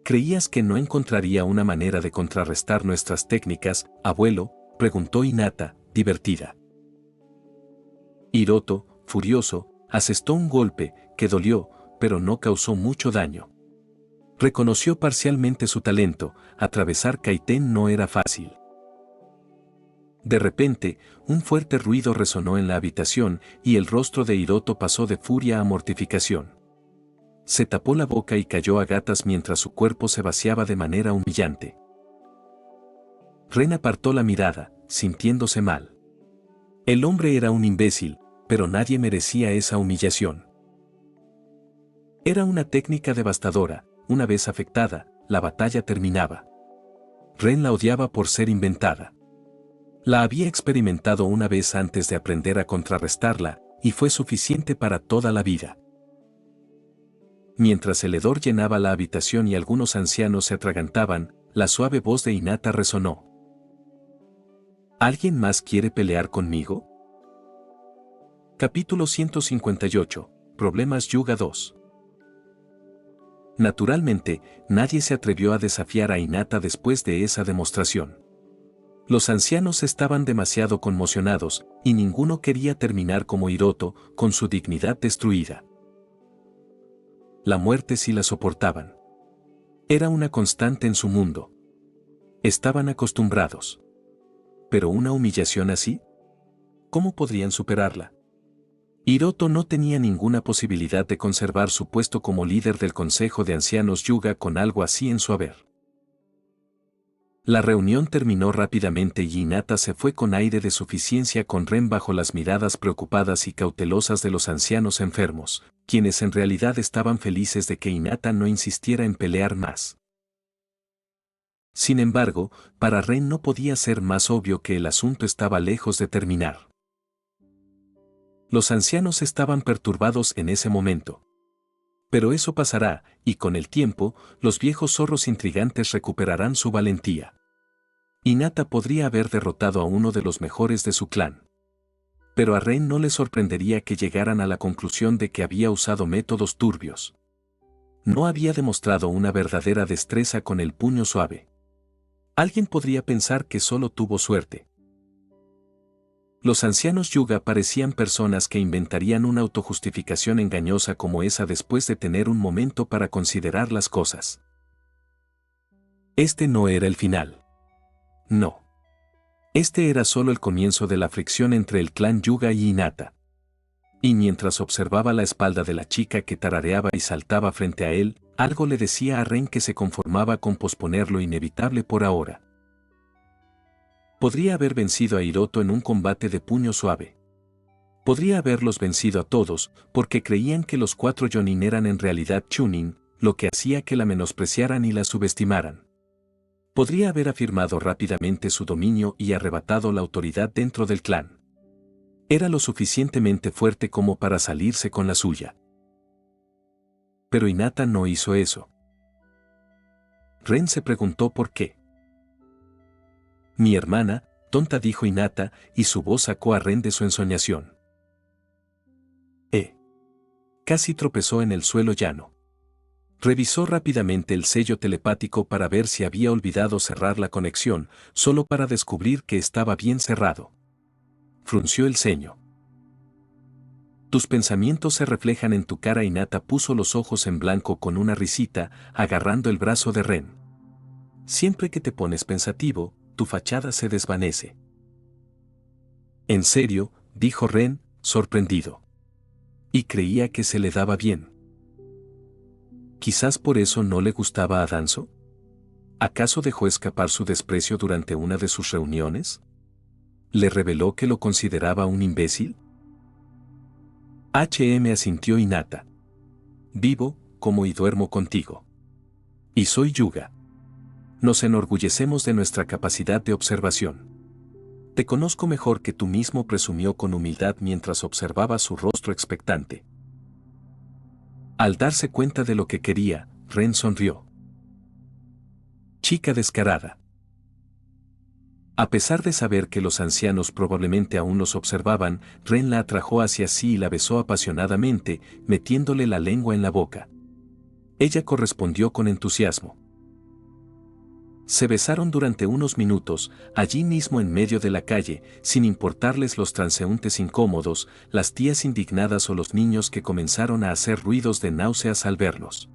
¿Creías que no encontraría una manera de contrarrestar nuestras técnicas, abuelo?, preguntó Hinata, divertida. Hiroto, furioso, asestó un golpe, que dolió, pero no causó mucho daño. Reconoció parcialmente su talento, atravesar Kaiten no era fácil. De repente, un fuerte ruido resonó en la habitación y el rostro de Hiroto pasó de furia a mortificación. Se tapó la boca y cayó a gatas mientras su cuerpo se vaciaba de manera humillante. Ren apartó la mirada, sintiéndose mal. El hombre era un imbécil, pero nadie merecía esa humillación. Era una técnica devastadora, una vez afectada, la batalla terminaba. Ren la odiaba por ser inventada. La había experimentado una vez antes de aprender a contrarrestarla, y fue suficiente para toda la vida. Mientras el hedor llenaba la habitación y algunos ancianos se atragantaban, la suave voz de Hinata resonó. ¿Alguien más quiere pelear conmigo? Capítulo 158. Problemas Yuga 2. Naturalmente, nadie se atrevió a desafiar a Hinata después de esa demostración. Los ancianos estaban demasiado conmocionados, y ninguno quería terminar como Hiroto, con su dignidad destruida. La muerte sí la soportaban. Era una constante en su mundo. Estaban acostumbrados. Pero una humillación así, ¿cómo podrían superarla? Hiroto no tenía ninguna posibilidad de conservar su puesto como líder del Consejo de Ancianos Yuga con algo así en su haber. La reunión terminó rápidamente y Hinata se fue con aire de suficiencia con Ren bajo las miradas preocupadas y cautelosas de los ancianos enfermos, quienes en realidad estaban felices de que Hinata no insistiera en pelear más. Sin embargo, para Ren no podía ser más obvio que el asunto estaba lejos de terminar. Los ancianos estaban perturbados en ese momento. Pero eso pasará, y con el tiempo, los viejos zorros intrigantes recuperarán su valentía. Hinata podría haber derrotado a uno de los mejores de su clan. Pero a Ren no le sorprendería que llegaran a la conclusión de que había usado métodos turbios. No había demostrado una verdadera destreza con el puño suave. Alguien podría pensar que solo tuvo suerte. Los ancianos Yuga parecían personas que inventarían una autojustificación engañosa como esa después de tener un momento para considerar las cosas. Este no era el final. No. Este era solo el comienzo de la fricción entre el clan Yuga y Hinata. Y mientras observaba la espalda de la chica que tarareaba y saltaba frente a él, algo le decía a Ren que se conformaba con posponer lo inevitable por ahora. Podría haber vencido a Hiroto en un combate de puño suave. Podría haberlos vencido a todos, porque creían que los 4 Jonin eran en realidad Chunin, lo que hacía que la menospreciaran y la subestimaran. Podría haber afirmado rápidamente su dominio y arrebatado la autoridad dentro del clan. Era lo suficientemente fuerte como para salirse con la suya. Pero Hinata no hizo eso. Ren se preguntó por qué. Mi hermana, tonta, dijo Hinata, y su voz sacó a Ren de su ensoñación. Casi tropezó en el suelo llano. Revisó rápidamente el sello telepático para ver si había olvidado cerrar la conexión, solo para descubrir que estaba bien cerrado. Frunció el ceño. Tus pensamientos se reflejan en tu cara. Hinata puso los ojos en blanco con una risita, agarrando el brazo de Ren. Siempre que te pones pensativo, tu fachada se desvanece. ¿En serio?, dijo Ren, sorprendido. Y creía que se le daba bien. Quizás por eso no le gustaba a Danzo. ¿Acaso dejó escapar su desprecio durante una de sus reuniones? ¿Le reveló que lo consideraba un imbécil? Asintió Hinata. Vivo, como y duermo contigo. Y soy Yuga. Nos enorgullecemos de nuestra capacidad de observación. Te conozco mejor que tú mismo, presumió con humildad mientras observaba su rostro expectante. Al darse cuenta de lo que quería, Ren sonrió. Chica descarada. A pesar de saber que los ancianos probablemente aún los observaban, Ren la atrajo hacia sí y la besó apasionadamente, metiéndole la lengua en la boca. Ella correspondió con entusiasmo. Se besaron durante unos minutos, allí mismo en medio de la calle, sin importarles los transeúntes incómodos, las tías indignadas o los niños que comenzaron a hacer ruidos de náuseas al verlos.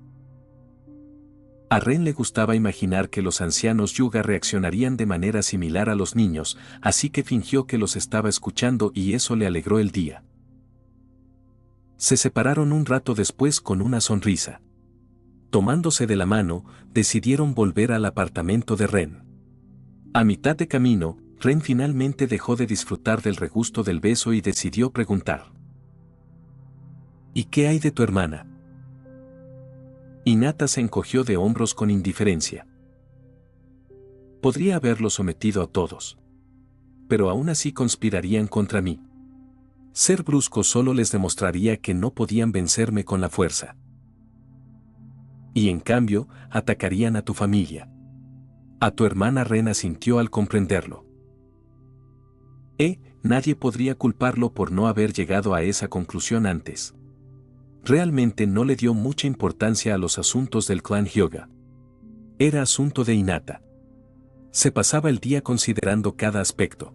A Ren le gustaba imaginar que los ancianos Yuga reaccionarían de manera similar a los niños, así que fingió que los estaba escuchando y eso le alegró el día. Se separaron un rato después con una sonrisa. Tomándose de la mano, decidieron volver al apartamento de Ren. A mitad de camino, Ren finalmente dejó de disfrutar del regusto del beso y decidió preguntar. ¿Y qué hay de tu hermana? Hinata se encogió de hombros con indiferencia. Podría haberlo sometido a todos. Pero aún así conspirarían contra mí. Ser brusco solo les demostraría que no podían vencerme con la fuerza. Y en cambio, atacarían a tu familia. A tu hermana. Ren asintió al comprenderlo. Nadie podría culparlo por no haber llegado a esa conclusión antes. Realmente no le dio mucha importancia a los asuntos del clan Hyuga. Era asunto de Hinata. Se pasaba el día considerando cada aspecto.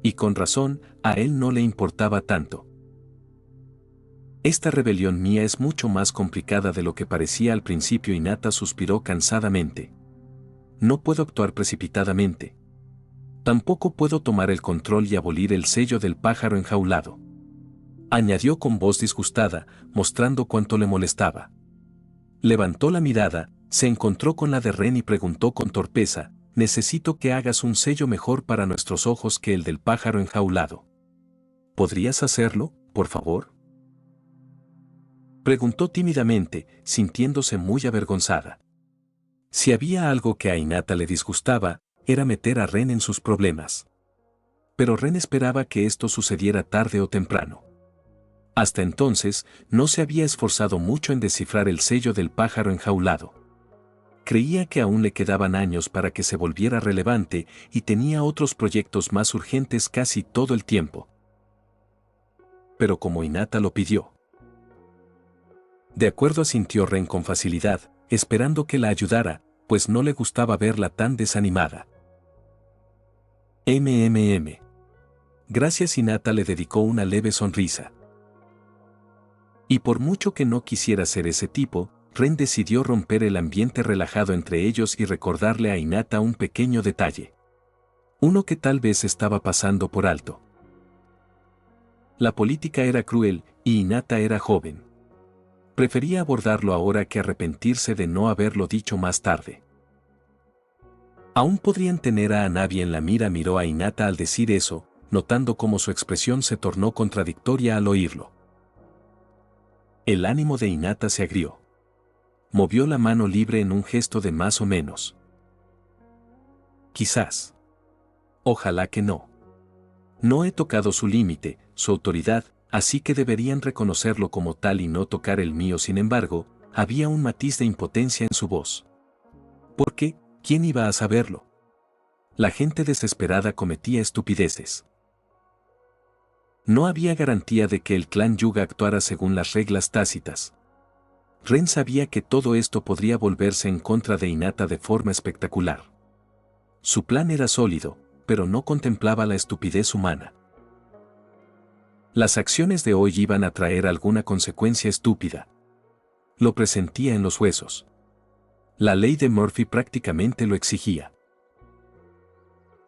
Y con razón, a él no le importaba tanto. Esta rebelión mía es mucho más complicada de lo que parecía al principio. Hinata suspiró cansadamente. No puedo actuar precipitadamente. Tampoco puedo tomar el control y abolir el sello del pájaro enjaulado. Añadió con voz disgustada, mostrando cuánto le molestaba. Levantó la mirada, se encontró con la de Ren y preguntó con torpeza, necesito que hagas un sello mejor para nuestros ojos que el del pájaro enjaulado. ¿Podrías hacerlo, por favor? Preguntó tímidamente, sintiéndose muy avergonzada. Si había algo que a Hinata le disgustaba, era meter a Ren en sus problemas. Pero Ren esperaba que esto sucediera tarde o temprano. Hasta entonces, no se había esforzado mucho en descifrar el sello del pájaro enjaulado. Creía que aún le quedaban años para que se volviera relevante y tenía otros proyectos más urgentes casi todo el tiempo. Pero como Hinata lo pidió. De acuerdo, asintió Ren con facilidad, esperando que la ayudara, pues no le gustaba verla tan desanimada. Gracias. Hinata le dedicó una leve sonrisa. Y por mucho que no quisiera ser ese tipo, Ren decidió romper el ambiente relajado entre ellos y recordarle a Hinata un pequeño detalle. Uno que tal vez estaba pasando por alto. La política era cruel, y Hinata era joven. Prefería abordarlo ahora que arrepentirse de no haberlo dicho más tarde. Aún podrían tener a Hanabi en la mira. Miró a Hinata al decir eso, notando cómo su expresión se tornó contradictoria al oírlo. El ánimo de Hinata se agrió. Movió la mano libre en un gesto de más o menos. Quizás. Ojalá que no. No he tocado su límite, su autoridad, así que deberían reconocerlo como tal y no tocar el mío. Sin embargo, había un matiz de impotencia en su voz. ¿Por qué? ¿Quién iba a saberlo? La gente desesperada cometía estupideces. No había garantía de que el clan Yuga actuara según las reglas tácitas. Ren sabía que todo esto podría volverse en contra de Hinata de forma espectacular. Su plan era sólido, pero no contemplaba la estupidez humana. Las acciones de hoy iban a traer alguna consecuencia estúpida. Lo presentía en los huesos. La ley de Murphy prácticamente lo exigía.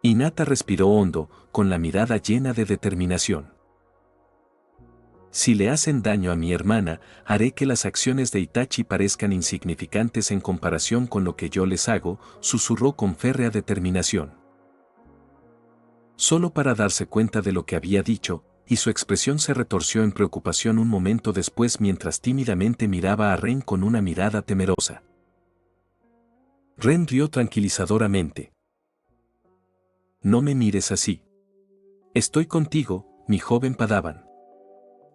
Hinata respiró hondo, con la mirada llena de determinación. Si le hacen daño a mi hermana, haré que las acciones de Itachi parezcan insignificantes en comparación con lo que yo les hago, susurró con férrea determinación. Solo para darse cuenta de lo que había dicho, y su expresión se retorció en preocupación un momento después mientras tímidamente miraba a Ren con una mirada temerosa. Ren rió tranquilizadoramente. No me mires así. Estoy contigo, mi joven Padawan.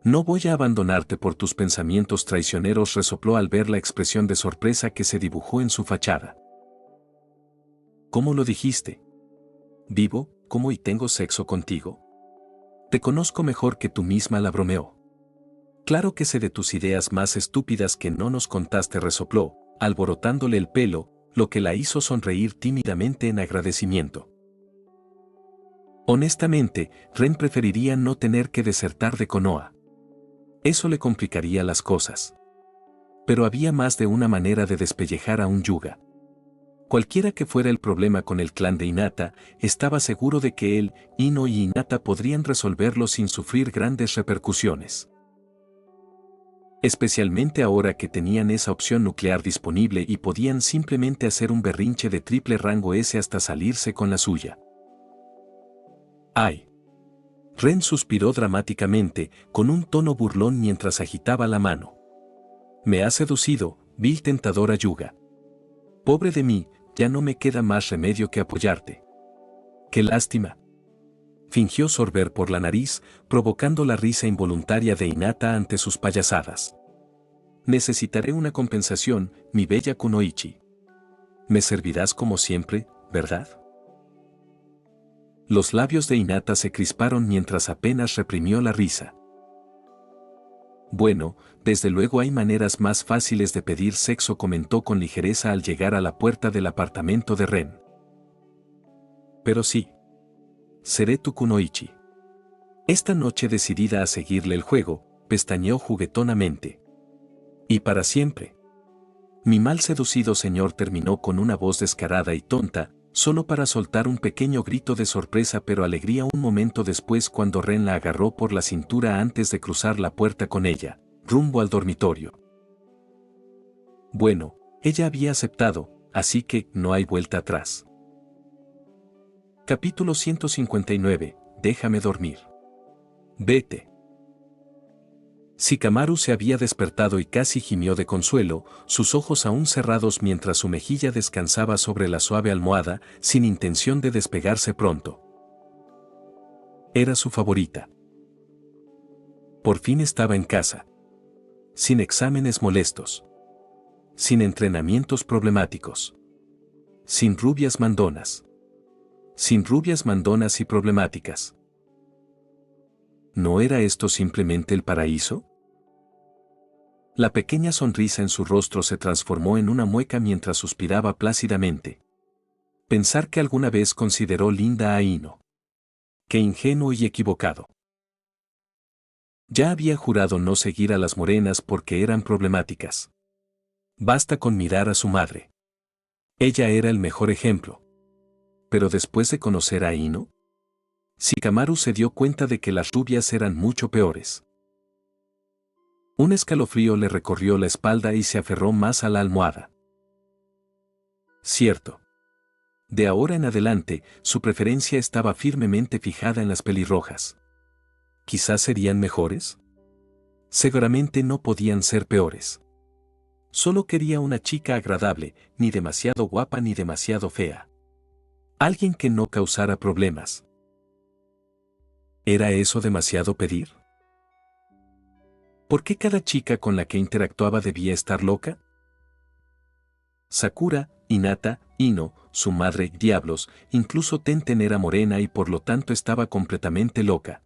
No voy a abandonarte por tus pensamientos traicioneros, resopló al ver la expresión de sorpresa que se dibujó en su fachada. ¿Cómo lo dijiste? ¿Vivo, como y tengo sexo contigo? Te conozco mejor que tú misma, la bromeó. Claro que sé de tus ideas más estúpidas que no nos contaste, resopló, alborotándole el pelo, lo que la hizo sonreír tímidamente en agradecimiento. Honestamente, Ren preferiría no tener que desertar de Konoha. Eso le complicaría las cosas. Pero había más de una manera de despellejar a un Yuga. Cualquiera que fuera el problema con el clan de Hinata, estaba seguro de que él, Ino y Hinata podrían resolverlo sin sufrir grandes repercusiones. Especialmente ahora que tenían esa opción nuclear disponible y podían simplemente hacer un berrinche de triple rango S hasta salirse con la suya. ¡Ay! Ren suspiró dramáticamente, con un tono burlón mientras agitaba la mano. Me has seducido, vil tentadora Yuga. Pobre de mí, ya no me queda más remedio que apoyarte. ¡Qué lástima! Fingió sorber por la nariz, provocando la risa involuntaria de Hinata ante sus payasadas. Necesitaré una compensación, mi bella Kunoichi. Me servirás como siempre, ¿verdad? Los labios de Hinata se crisparon mientras apenas reprimió la risa. Bueno, desde luego hay maneras más fáciles de pedir sexo, comentó con ligereza al llegar a la puerta del apartamento de Ren. Pero sí. Seré tu Kunoichi. Esta noche, decidida a seguirle el juego, pestañeó juguetonamente. Y para siempre. Mi mal seducido señor, terminó con una voz descarada y tonta, solo para soltar un pequeño grito de sorpresa pero alegría un momento después cuando Ren la agarró por la cintura antes de cruzar la puerta con ella, rumbo al dormitorio. Bueno, ella había aceptado, así que no hay vuelta atrás. Capítulo 159, déjame dormir. Vete. Shikamaru se había despertado y casi gimió de consuelo, sus ojos aún cerrados mientras su mejilla descansaba sobre la suave almohada, sin intención de despegarse pronto. Era su favorita. Por fin estaba en casa. Sin exámenes molestos. Sin entrenamientos problemáticos. Sin rubias mandonas. Sin rubias mandonas y problemáticas. ¿No era esto simplemente el paraíso? La pequeña sonrisa en su rostro se transformó en una mueca mientras suspiraba plácidamente. Pensar que alguna vez consideró linda a Ino. Qué ingenuo y equivocado. Ya había jurado no seguir a las morenas porque eran problemáticas. Basta con mirar a su madre. Ella era el mejor ejemplo. Pero después de conocer a Ino, Shikamaru se dio cuenta de que las rubias eran mucho peores. Un escalofrío le recorrió la espalda y se aferró más a la almohada. Cierto. De ahora en adelante, su preferencia estaba firmemente fijada en las pelirrojas. ¿Quizás serían mejores? Seguramente no podían ser peores. Solo quería una chica agradable, ni demasiado guapa ni demasiado fea. Alguien que no causara problemas. ¿Era eso demasiado pedir? ¿Por qué cada chica con la que interactuaba debía estar loca? Sakura, Hinata, Ino, su madre, diablos, incluso Tenten era morena y por lo tanto estaba completamente loca.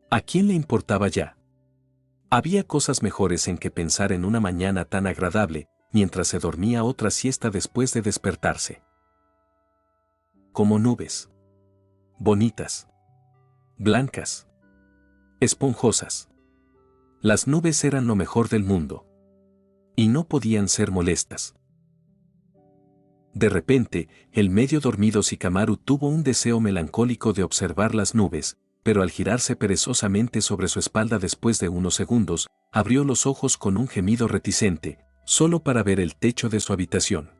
¿A quién le importaba ya? Había cosas mejores en que pensar en una mañana tan agradable, mientras se dormía otra siesta después de despertarse. Como nubes. Bonitas. Blancas. Esponjosas. Las nubes eran lo mejor del mundo. Y no podían ser molestas. De repente, el medio dormido Shikamaru tuvo un deseo melancólico de observar las nubes, pero al girarse perezosamente sobre su espalda después de unos segundos, abrió los ojos con un gemido reticente, solo para ver el techo de su habitación.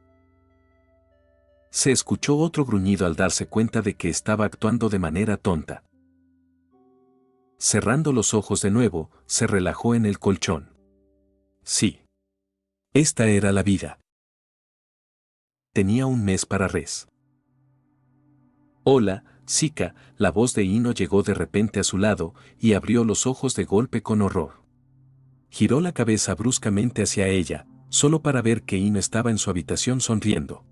Se escuchó otro gruñido al darse cuenta de que estaba actuando de manera tonta. Cerrando los ojos de nuevo, se relajó en el colchón. Sí. Esta era la vida. Tenía un mes para res. Hola, Sika, la voz de Ino llegó de repente a su lado y abrió los ojos de golpe con horror. Giró la cabeza bruscamente hacia ella, solo para ver que Ino estaba en su habitación sonriendo.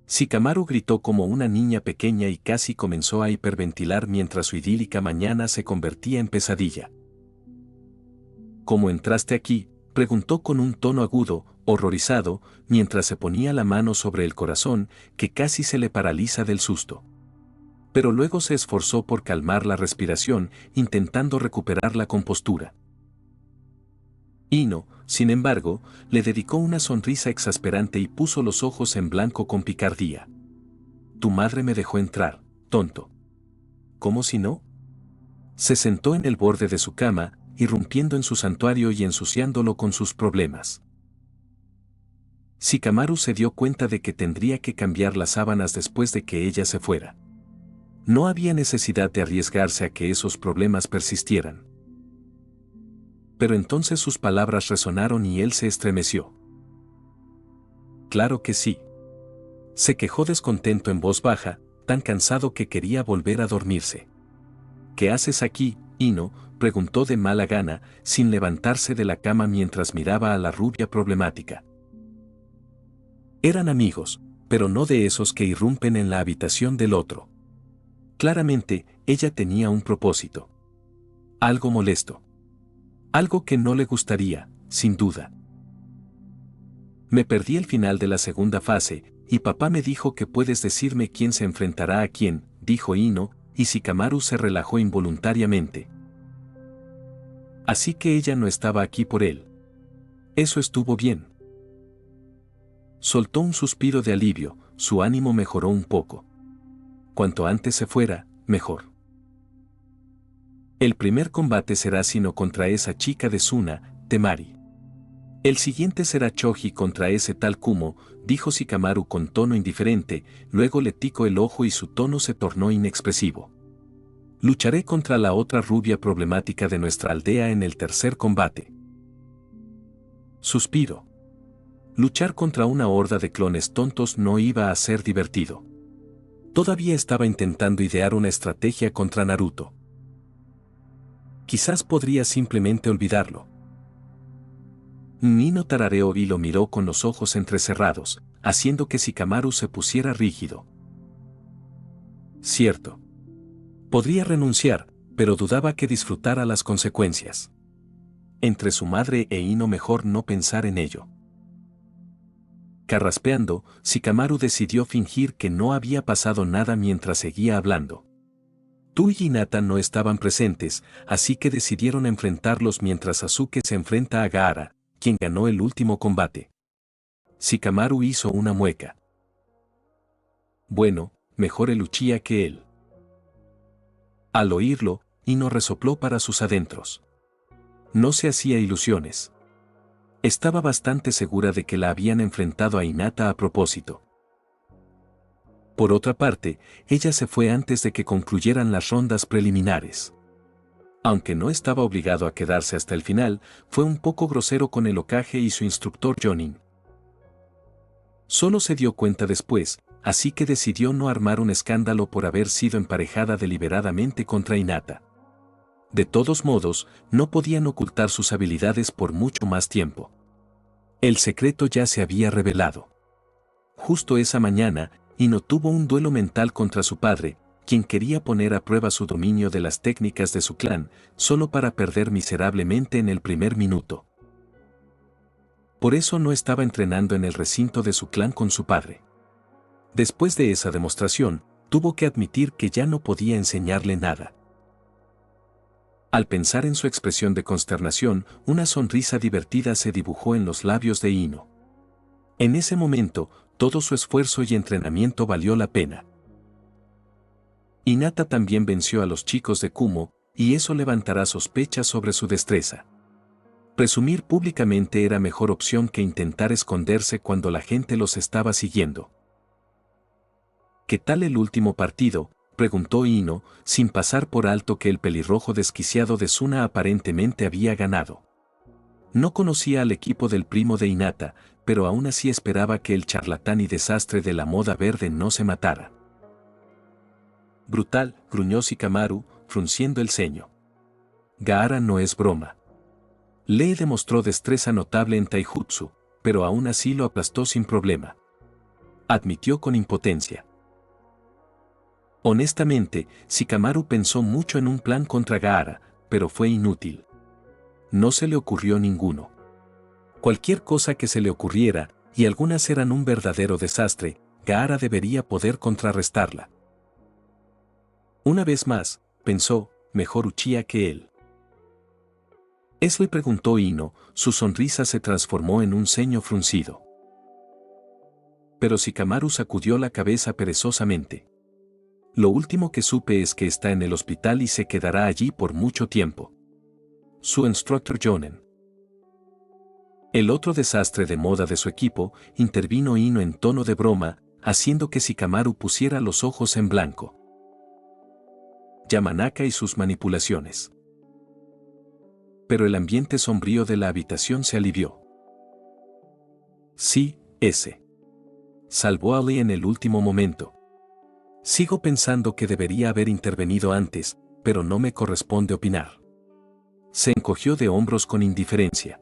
Shikamaru gritó como una niña pequeña y casi comenzó a hiperventilar mientras su idílica mañana se convertía en pesadilla. ¿Cómo entraste aquí?, preguntó con un tono agudo, horrorizado, mientras se ponía la mano sobre el corazón, que casi se le paraliza del susto. Pero luego se esforzó por calmar la respiración, intentando recuperar la compostura. Ino, sin embargo, le dedicó una sonrisa exasperante y puso los ojos en blanco con picardía. Tu madre me dejó entrar, tonto. ¿Cómo si no? Se sentó en el borde de su cama, irrumpiendo en su santuario y ensuciándolo con sus problemas. Shikamaru se dio cuenta de que tendría que cambiar las sábanas después de que ella se fuera. No había necesidad de arriesgarse a que esos problemas persistieran. Pero entonces sus palabras resonaron y él se estremeció. Claro que sí. Se quejó descontento en voz baja, tan cansado que quería volver a dormirse. ¿Qué haces aquí, Ino?, preguntó de mala gana, sin levantarse de la cama mientras miraba a la rubia problemática. Eran amigos, pero no de esos que irrumpen en la habitación del otro. Claramente, ella tenía un propósito. Algo molesto. Algo que no le gustaría, sin duda. Me perdí el final de la segunda fase, y papá me dijo que puedes decirme quién se enfrentará a quién, dijo Ino, y Shikamaru se relajó involuntariamente. Así que ella no estaba aquí por él. Eso estuvo bien. Soltó un suspiro de alivio, su ánimo mejoró un poco. Cuanto antes se fuera, mejor. El primer combate será Sino contra esa chica de Suna, Temari. El siguiente será Choji contra ese tal Kumo, dijo Shikamaru con tono indiferente, luego le ticó el ojo y su tono se tornó inexpresivo. Lucharé contra la otra rubia problemática de nuestra aldea en el tercer combate. Suspiro. Luchar contra una horda de clones tontos no iba a ser divertido. Todavía estaba intentando idear una estrategia contra Naruto. Quizás podría simplemente olvidarlo. Nino tarareó y lo miró con los ojos entrecerrados, haciendo que Shikamaru se pusiera rígido. Cierto. Podría renunciar, pero dudaba que disfrutara las consecuencias. Entre su madre e Ino mejor no pensar en ello. Carraspeando, Shikamaru decidió fingir que no había pasado nada mientras seguía hablando. Tu y Hinata no estaban presentes, así que decidieron enfrentarlos mientras Sasuke se enfrenta a Gaara, quien ganó el último combate. Shikamaru hizo una mueca. Bueno, mejor el Uchiha que él. Al oírlo, Ino resopló para sus adentros. No se hacía ilusiones. Estaba bastante segura de que la habían enfrentado a Hinata a propósito. Por otra parte, ella se fue antes de que concluyeran las rondas preliminares. Aunque no estaba obligado a quedarse hasta el final, fue un poco grosero con el Hokage y su instructor Jonin. Solo se dio cuenta después, así que decidió no armar un escándalo por haber sido emparejada deliberadamente contra Hinata. De todos modos, no podían ocultar sus habilidades por mucho más tiempo. El secreto ya se había revelado. Justo esa mañana, Ino tuvo un duelo mental contra su padre, quien quería poner a prueba su dominio de las técnicas de su clan, solo para perder miserablemente en el primer minuto. Por eso no estaba entrenando en el recinto de su clan con su padre. Después de esa demostración, tuvo que admitir que ya no podía enseñarle nada. Al pensar en su expresión de consternación, una sonrisa divertida se dibujó en los labios de Ino. En ese momento, todo su esfuerzo y entrenamiento valió la pena. Hinata también venció a los chicos de Kumo, y eso levantará sospechas sobre su destreza. Presumir públicamente era mejor opción que intentar esconderse cuando la gente los estaba siguiendo. ¿Qué tal el último partido?, preguntó Ino, sin pasar por alto que el pelirrojo desquiciado de Suna aparentemente había ganado. No conocía al equipo del primo de Hinata, pero aún así esperaba que el charlatán y desastre de la moda verde no se matara. Brutal, gruñó Shikamaru, frunciendo el ceño. Gaara no es broma. Lee demostró destreza notable en Taijutsu, pero aún así lo aplastó sin problema. Admitió con impotencia. Honestamente, Shikamaru pensó mucho en un plan contra Gaara, pero fue inútil. No se le ocurrió ninguno. Cualquier cosa que se le ocurriera, y algunas eran un verdadero desastre, Gaara debería poder contrarrestarla. Una vez más, pensó, mejor Uchiha que él. Eso le preguntó Ino, su sonrisa se transformó en un ceño fruncido. Pero Shikamaru sacudió la cabeza perezosamente. Lo último que supe es que está en el hospital y se quedará allí por mucho tiempo. Su instructor Jonen. El otro desastre de moda de su equipo, intervino Ino en tono de broma, haciendo que Shikamaru pusiera los ojos en blanco. Yamanaka y sus manipulaciones. Pero el ambiente sombrío de la habitación se alivió. Sí, ese. Salvó a Lee en el último momento. Sigo pensando que debería haber intervenido antes, pero no me corresponde opinar. Se encogió de hombros con indiferencia.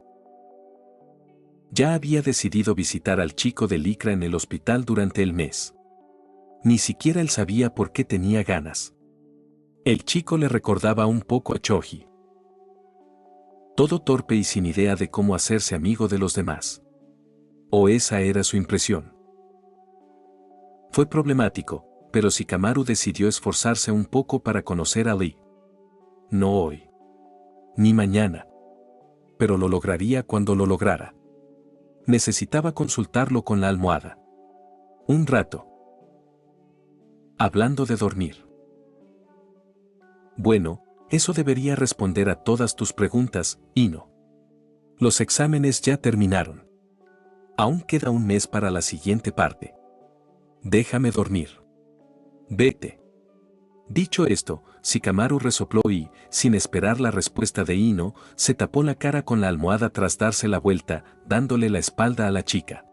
Ya había decidido visitar al chico de licra en el hospital durante el mes. Ni siquiera él sabía por qué tenía ganas. El chico le recordaba un poco a Choji. Todo torpe y sin idea de cómo hacerse amigo de los demás. O esa era su impresión. Fue problemático, pero Shikamaru decidió esforzarse un poco para conocer a Lee. No hoy. Ni mañana. Pero lo lograría cuando lo lograra. Necesitaba consultarlo con la almohada. Un rato. Hablando de dormir. Bueno, eso debería responder a todas tus preguntas, Ino. Los exámenes ya terminaron. Aún queda un mes para la siguiente parte. Déjame dormir. Vete. Dicho esto, Shikamaru resopló y, sin esperar la respuesta de Ino, se tapó la cara con la almohada tras darse la vuelta, dándole la espalda a la chica.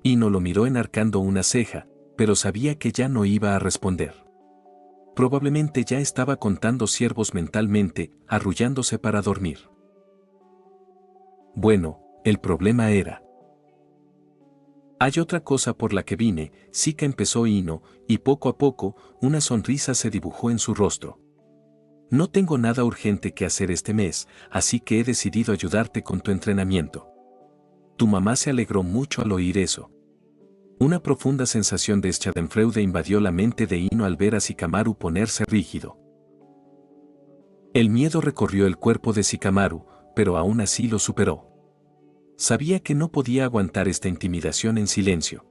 Ino lo miró enarcando una ceja, pero sabía que ya no iba a responder. Probablemente ya estaba contando ciervos mentalmente, arrullándose para dormir. Bueno, el problema era... Hay otra cosa por la que vine, sí que empezó Ino, y poco a poco, una sonrisa se dibujó en su rostro. No tengo nada urgente que hacer este mes, así que he decidido ayudarte con tu entrenamiento. Tu mamá se alegró mucho al oír eso. Una profunda sensación de schadenfreude invadió la mente de Ino al ver a Shikamaru ponerse rígido. El miedo recorrió el cuerpo de Shikamaru, pero aún así lo superó. Sabía que no podía aguantar esta intimidación en silencio.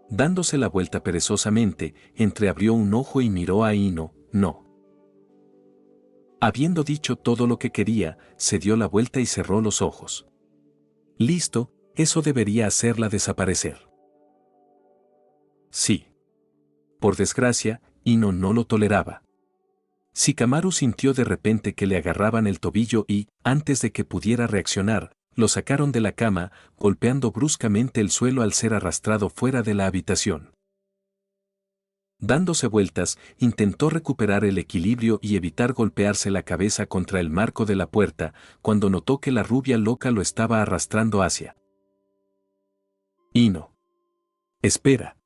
Dándose la vuelta perezosamente, entreabrió un ojo y miró a Ino, no. Habiendo dicho todo lo que quería, se dio la vuelta y cerró los ojos. Listo, eso debería hacerla desaparecer. Sí. Por desgracia, Ino no lo toleraba. Shikamaru sintió de repente que le agarraban el tobillo y, antes de que pudiera reaccionar, lo sacaron de la cama, golpeando bruscamente el suelo al ser arrastrado fuera de la habitación. Dándose vueltas, intentó recuperar el equilibrio y evitar golpearse la cabeza contra el marco de la puerta, cuando notó que la rubia loca lo estaba arrastrando hacia. Ino. Espera.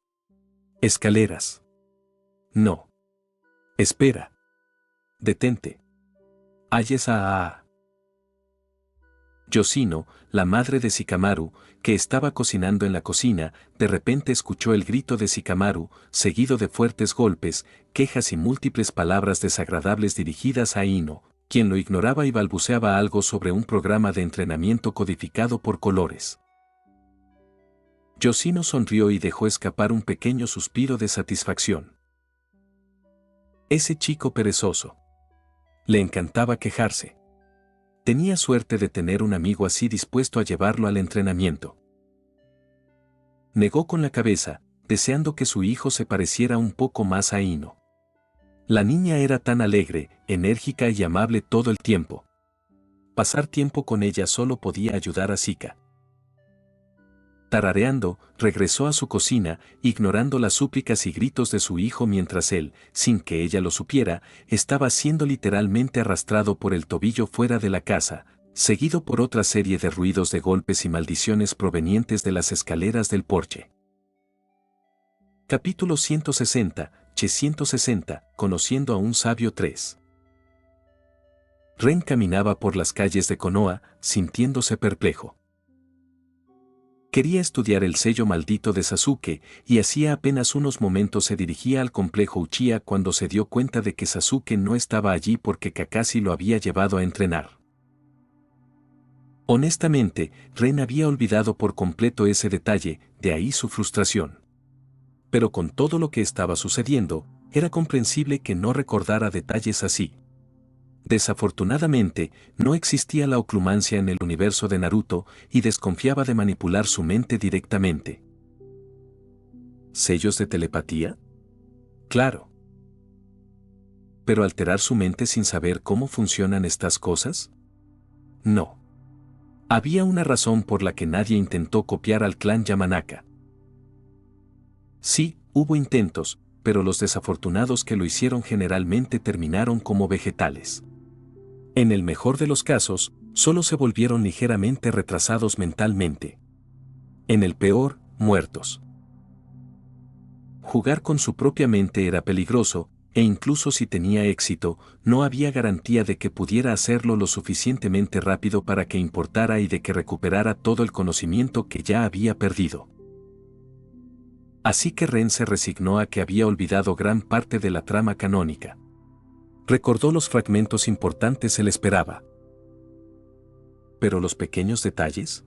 Escaleras. No. Espera. Detente. Hay esa. Yoshino, la madre de Shikamaru, que estaba cocinando en la cocina, de repente escuchó el grito de Shikamaru, seguido de fuertes golpes, quejas y múltiples palabras desagradables dirigidas a Ino, quien lo ignoraba y balbuceaba algo sobre un programa de entrenamiento codificado por colores. Yoshino sonrió y dejó escapar un pequeño suspiro de satisfacción. Ese chico perezoso. Le encantaba quejarse. Tenía suerte de tener un amigo así dispuesto a llevarlo al entrenamiento. Negó con la cabeza, deseando que su hijo se pareciera un poco más a Ino. La niña era tan alegre, enérgica y amable todo el tiempo. Pasar tiempo con ella solo podía ayudar a Shika. Tarareando, regresó a su cocina, ignorando las súplicas y gritos de su hijo mientras él, sin que ella lo supiera, estaba siendo literalmente arrastrado por el tobillo fuera de la casa, seguido por otra serie de ruidos de golpes y maldiciones provenientes de las escaleras del porche. Capítulo 160, 160, Conociendo a un sabio 3. Ren caminaba por las calles de Konoha, sintiéndose perplejo. Quería estudiar el sello maldito de Sasuke, y hacía apenas unos momentos se dirigía al complejo Uchiha cuando se dio cuenta de que Sasuke no estaba allí porque Kakashi lo había llevado a entrenar. Honestamente, Ren había olvidado por completo ese detalle, de ahí su frustración. Pero con todo lo que estaba sucediendo, era comprensible que no recordara detalles así. Desafortunadamente, no existía la oclumancia en el universo de Naruto y desconfiaba de manipular su mente directamente. ¿Sellos de telepatía? Claro. ¿Pero alterar su mente sin saber cómo funcionan estas cosas? No. Había una razón por la que nadie intentó copiar al clan Yamanaka. Sí, hubo intentos, pero los desafortunados que lo hicieron generalmente terminaron como vegetales. En el mejor de los casos, solo se volvieron ligeramente retrasados mentalmente. En el peor, muertos. Jugar con su propia mente era peligroso, e incluso si tenía éxito, no había garantía de que pudiera hacerlo lo suficientemente rápido para que importara y de que recuperara todo el conocimiento que ya había perdido. Así que Ren se resignó a que había olvidado gran parte de la trama canónica. Recordó los fragmentos importantes él esperaba. ¿Pero los pequeños detalles?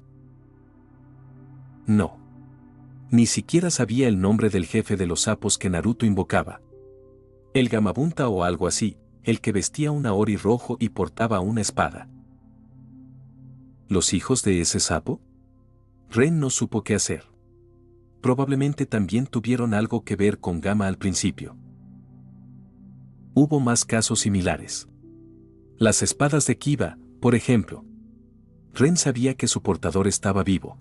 No. Ni siquiera sabía el nombre del jefe de los sapos que Naruto invocaba. El Gamabunta o algo así, el que vestía un Aori rojo y portaba una espada. ¿Los hijos de ese sapo? Ren no supo qué hacer. Probablemente también tuvieron algo que ver con Gama al principio. Hubo más casos similares. Las espadas de Kiba, por ejemplo. Ren sabía que su portador estaba vivo.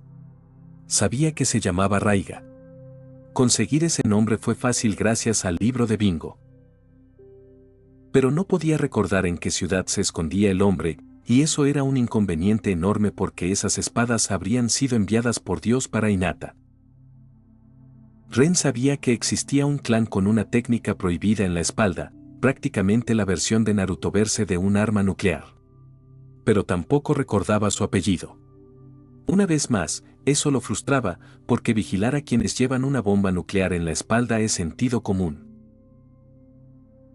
Sabía que se llamaba Raiga. Conseguir ese nombre fue fácil gracias al libro de Bingo. Pero no podía recordar en qué ciudad se escondía el hombre, y eso era un inconveniente enorme porque esas espadas habrían sido enviadas por Dios para Hinata. Ren sabía que existía un clan con una técnica prohibida en la espalda, prácticamente la versión de Naruto verse de un arma nuclear. Pero tampoco recordaba su apellido. Una vez más, eso lo frustraba, porque vigilar a quienes llevan una bomba nuclear en la espalda es sentido común.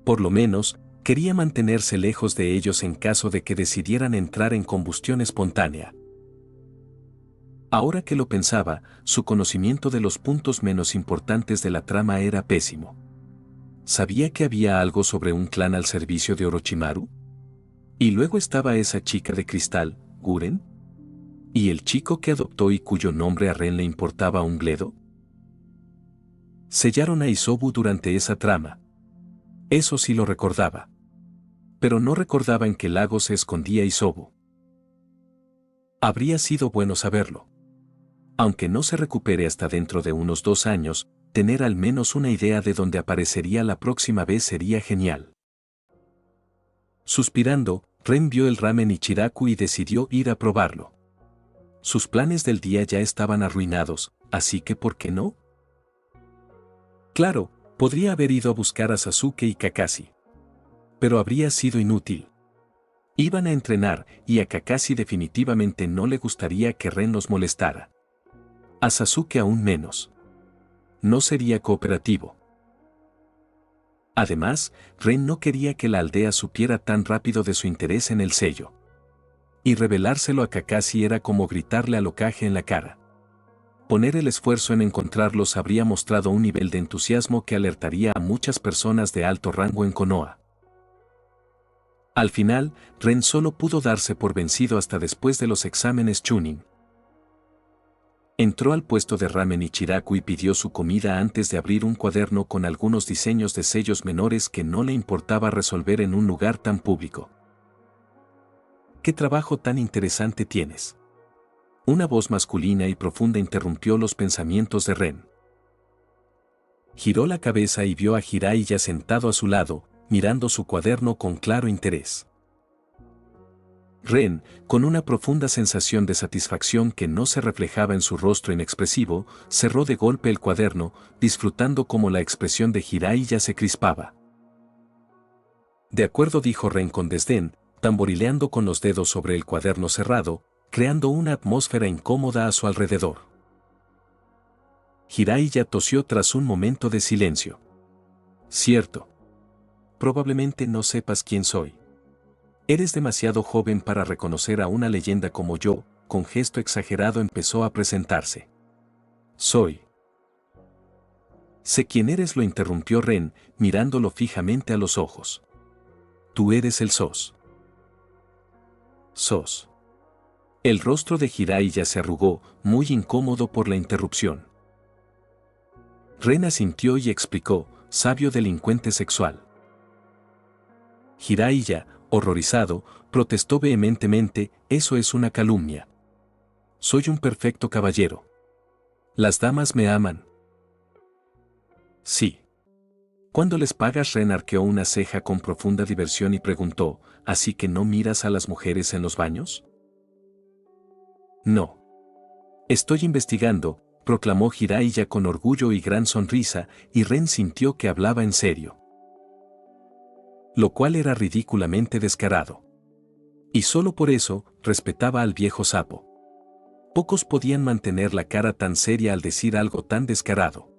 Por lo menos, quería mantenerse lejos de ellos en caso de que decidieran entrar en combustión espontánea. Ahora que lo pensaba, su conocimiento de los puntos menos importantes de la trama era pésimo. ¿Sabía que había algo sobre un clan al servicio de Orochimaru? Y luego estaba esa chica de cristal, Guren. ¿Y el chico que adoptó y cuyo nombre a Ren le importaba un bledo? Sellaron a Isobu durante esa trama. Eso sí lo recordaba. Pero no recordaba en qué lago se escondía Isobu. Habría sido bueno saberlo. Aunque no se recupere hasta dentro de unos 2 años, tener al menos una idea de dónde aparecería la próxima vez sería genial. Suspirando, Ren vio el ramen Ichiraku y decidió ir a probarlo. Sus planes del día ya estaban arruinados, así que ¿por qué no? Claro, podría haber ido a buscar a Sasuke y Kakashi. Pero habría sido inútil. Iban a entrenar y a Kakashi definitivamente no le gustaría que Ren los molestara. A Sasuke aún menos. No sería cooperativo. Además, Ren no quería que la aldea supiera tan rápido de su interés en el sello. Y revelárselo a Kakashi era como gritarle al Hokage en la cara. Poner el esfuerzo en encontrarlos habría mostrado un nivel de entusiasmo que alertaría a muchas personas de alto rango en Konoha. Al final, Ren solo pudo darse por vencido hasta después de los exámenes Chunin. Entró al puesto de ramen Ichiraku y pidió su comida antes de abrir un cuaderno con algunos diseños de sellos menores que no le importaba resolver en un lugar tan público. ¿Qué trabajo tan interesante tienes? Una voz masculina y profunda interrumpió los pensamientos de Ren. Giró la cabeza y vio a Jiraiya sentado a su lado, mirando su cuaderno con claro interés. Ren, con una profunda sensación de satisfacción que no se reflejaba en su rostro inexpresivo, cerró de golpe el cuaderno, disfrutando cómo la expresión de Jiraiya se crispaba. De acuerdo, dijo Ren con desdén, tamborileando con los dedos sobre el cuaderno cerrado, creando una atmósfera incómoda a su alrededor. Jiraiya tosió tras un momento de silencio. Cierto. Probablemente no sepas quién soy. Eres demasiado joven para reconocer a una leyenda como yo, con gesto exagerado empezó a presentarse. Soy. Sé quién eres, lo interrumpió Ren, mirándolo fijamente a los ojos. Tú eres el Sos. Sos. El rostro de Jiraiya se arrugó, muy incómodo por la interrupción. Ren asintió y explicó, sabio delincuente sexual. Jiraiya, horrorizado, protestó vehementemente, eso es una calumnia. Soy un perfecto caballero. Las damas me aman. Sí. ¿Cuándo les pagas? Ren arqueó una ceja con profunda diversión y preguntó, ¿así que no miras a las mujeres en los baños? No. Estoy investigando, proclamó Jiraiya con orgullo y gran sonrisa, y Ren sintió que hablaba en serio. Lo cual era ridículamente descarado. Y solo por eso, respetaba al viejo sapo. Pocos podían mantener la cara tan seria al decir algo tan descarado.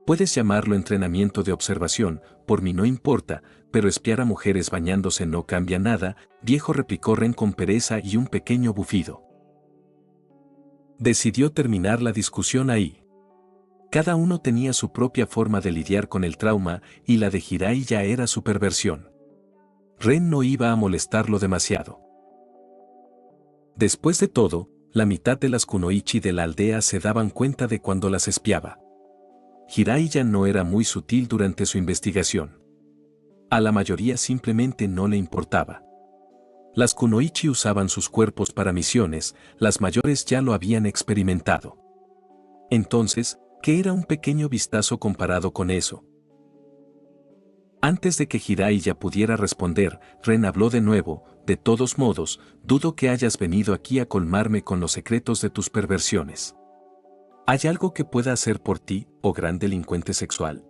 Puedes llamarlo entrenamiento de observación, por mí no importa, pero espiar a mujeres bañándose no cambia nada, viejo, replicó Ren con pereza y un pequeño bufido. Decidió terminar la discusión ahí. Cada uno tenía su propia forma de lidiar con el trauma, y la de Jiraiya era su perversión. Ren no iba a molestarlo demasiado. Después de todo, la mitad de las kunoichi de la aldea se daban cuenta de cuando las espiaba. Jiraiya no era muy sutil durante su investigación. A la mayoría simplemente no le importaba. Las kunoichi usaban sus cuerpos para misiones, las mayores ya lo habían experimentado. Entonces, ¿qué era un pequeño vistazo comparado con eso? Antes de que Jiraiya pudiera responder, Ren habló de nuevo, de todos modos, dudo que hayas venido aquí a colmarme con los secretos de tus perversiones. ¿Hay algo que pueda hacer por ti, oh gran delincuente sexual?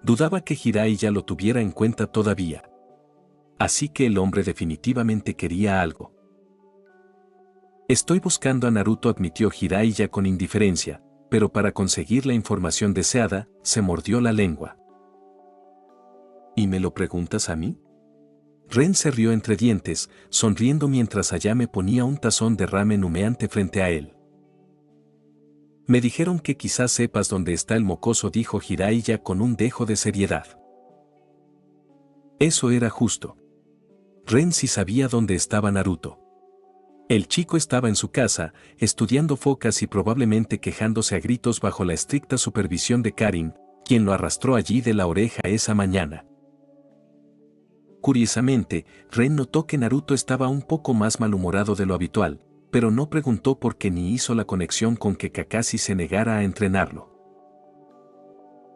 Dudaba que Jiraiya lo tuviera en cuenta todavía. Así que el hombre definitivamente quería algo. Estoy buscando a Naruto, admitió Jiraiya con indiferencia, pero para conseguir la información deseada, se mordió la lengua. ¿Y me lo preguntas a mí? Ren se rió entre dientes, sonriendo mientras Ayame ponía un tazón de ramen humeante frente a él. Me dijeron que quizás sepas dónde está el mocoso, dijo Jiraiya con un dejo de seriedad. Eso era justo. Ren sí sabía dónde estaba Naruto. El chico estaba en su casa, estudiando focas y probablemente quejándose a gritos bajo la estricta supervisión de Karin, quien lo arrastró allí de la oreja esa mañana. Curiosamente, Ren notó que Naruto estaba un poco más malhumorado de lo habitual, pero no preguntó por qué ni hizo la conexión con que Kakashi se negara a entrenarlo.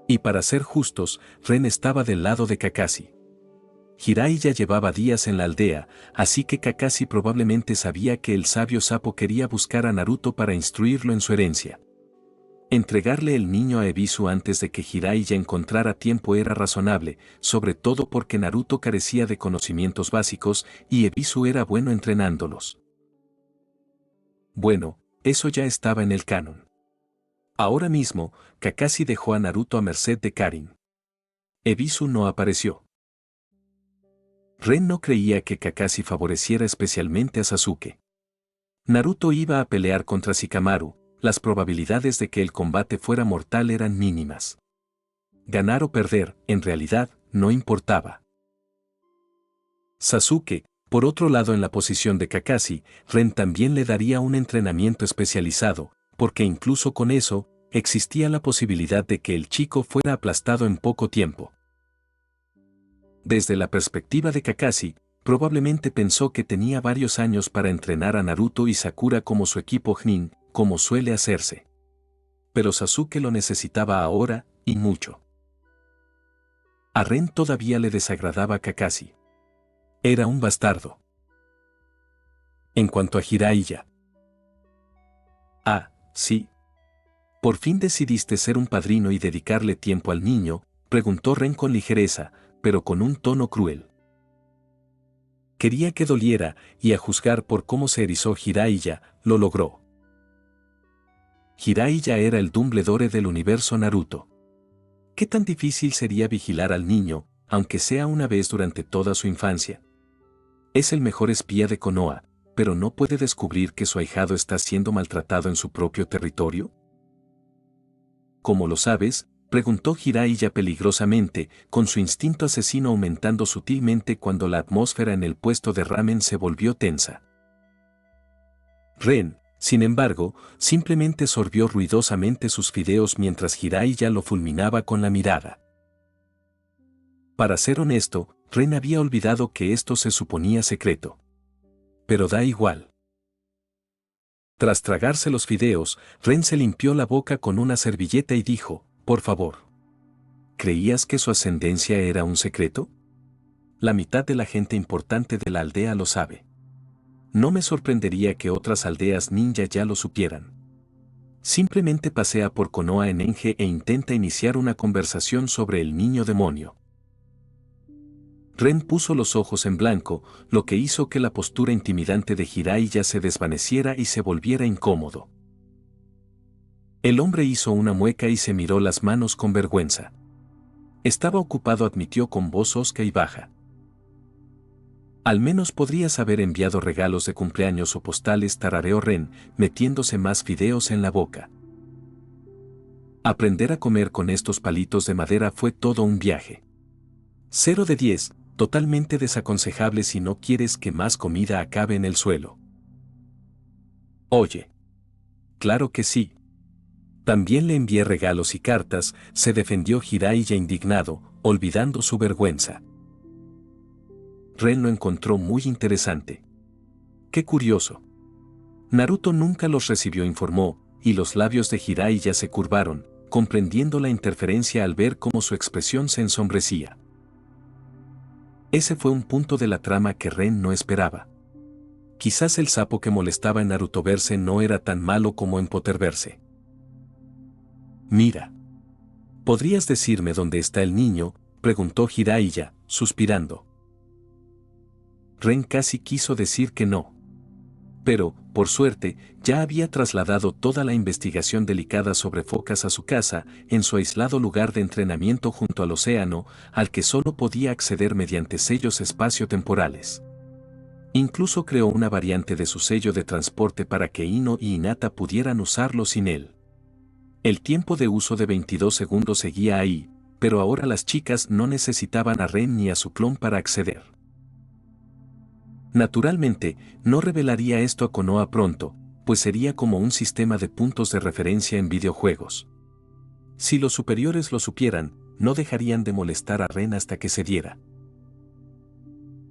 Y para ser justos, Ren estaba del lado de Kakashi. Jiraiya llevaba días en la aldea, así que Kakashi probablemente sabía que el sabio sapo quería buscar a Naruto para instruirlo en su herencia. Entregarle el niño a Ebisu antes de que Jiraiya encontrara tiempo era razonable, sobre todo porque Naruto carecía de conocimientos básicos y Ebisu era bueno entrenándolos. Bueno, eso ya estaba en el canon. Ahora mismo, Kakashi dejó a Naruto a merced de Karin. Ebisu no apareció. Ren no creía que Kakashi favoreciera especialmente a Sasuke. Naruto iba a pelear contra Shikamaru, las probabilidades de que el combate fuera mortal eran mínimas. Ganar o perder, en realidad, no importaba. Sasuke, por otro lado en la posición de Kakashi, Ren también le daría un entrenamiento especializado, porque incluso con eso, existía la posibilidad de que el chico fuera aplastado en poco tiempo. Desde la perspectiva de Kakashi, probablemente pensó que tenía varios años para entrenar a Naruto y Sakura como su equipo Nin, como suele hacerse. Pero Sasuke lo necesitaba ahora, y mucho. A Ren todavía le desagradaba Kakashi. Era un bastardo. En cuanto a Jiraiya. Ah, sí. ¿Por fin decidiste ser un padrino y dedicarle tiempo al niño?, preguntó Ren con ligereza, pero con un tono cruel. Quería que doliera, y a juzgar por cómo se erizó Jiraiya, lo logró. Jiraiya era el Dumbledore del universo Naruto. ¿Qué tan difícil sería vigilar al niño, aunque sea una vez durante toda su infancia? Es el mejor espía de Konoha, pero ¿no puede descubrir que su ahijado está siendo maltratado en su propio territorio? ¿Cómo lo sabes?, preguntó Jiraiya peligrosamente, con su instinto asesino aumentando sutilmente cuando la atmósfera en el puesto de ramen se volvió tensa. Ren, sin embargo, simplemente sorbió ruidosamente sus fideos mientras Jiraiya lo fulminaba con la mirada. Para ser honesto, Ren había olvidado que esto se suponía secreto. Pero da igual. Tras tragarse los fideos, Ren se limpió la boca con una servilleta y dijo, por favor. ¿Creías que su ascendencia era un secreto? La mitad de la gente importante de la aldea lo sabe. No me sorprendería que otras aldeas ninja ya lo supieran. Simplemente pasea por Konoha en Enge e intenta iniciar una conversación sobre el niño demonio. Ren puso los ojos en blanco, lo que hizo que la postura intimidante de Jiraiya se desvaneciera y se volviera incómodo. El hombre hizo una mueca y se miró las manos con vergüenza. Estaba ocupado, admitió con voz hosca y baja. Al menos podrías haber enviado regalos de cumpleaños o postales, tarareó Ren, metiéndose más fideos en la boca. Aprender a comer con estos palitos de madera fue todo un viaje. 0 de 10, totalmente desaconsejable si no quieres que más comida acabe en el suelo. Oye. Claro que sí. También le envié regalos y cartas, se defendió Jiraiya indignado, olvidando su vergüenza. Ren lo encontró muy interesante. Qué curioso. Naruto nunca los recibió, informó, y los labios de Jiraiya se curvaron, comprendiendo la interferencia al ver cómo su expresión se ensombrecía. Ese fue un punto de la trama que Ren no esperaba. Quizás el sapo que molestaba en Narutoverse no era tan malo como en Potterverse. Mira. ¿Podrías decirme dónde está el niño?, preguntó Jiraiya, suspirando. Ren casi quiso decir que no. Pero, por suerte, ya había trasladado toda la investigación delicada sobre focas a su casa, en su aislado lugar de entrenamiento junto al océano, al que solo podía acceder mediante sellos espaciotemporales. Incluso creó una variante de su sello de transporte para que Ino y Hinata pudieran usarlo sin él. El tiempo de uso de 22 segundos seguía ahí, pero ahora las chicas no necesitaban a Ren ni a su clon para acceder. Naturalmente, no revelaría esto a Konoha pronto, pues sería como un sistema de puntos de referencia en videojuegos. Si los superiores lo supieran, no dejarían de molestar a Ren hasta que cediera.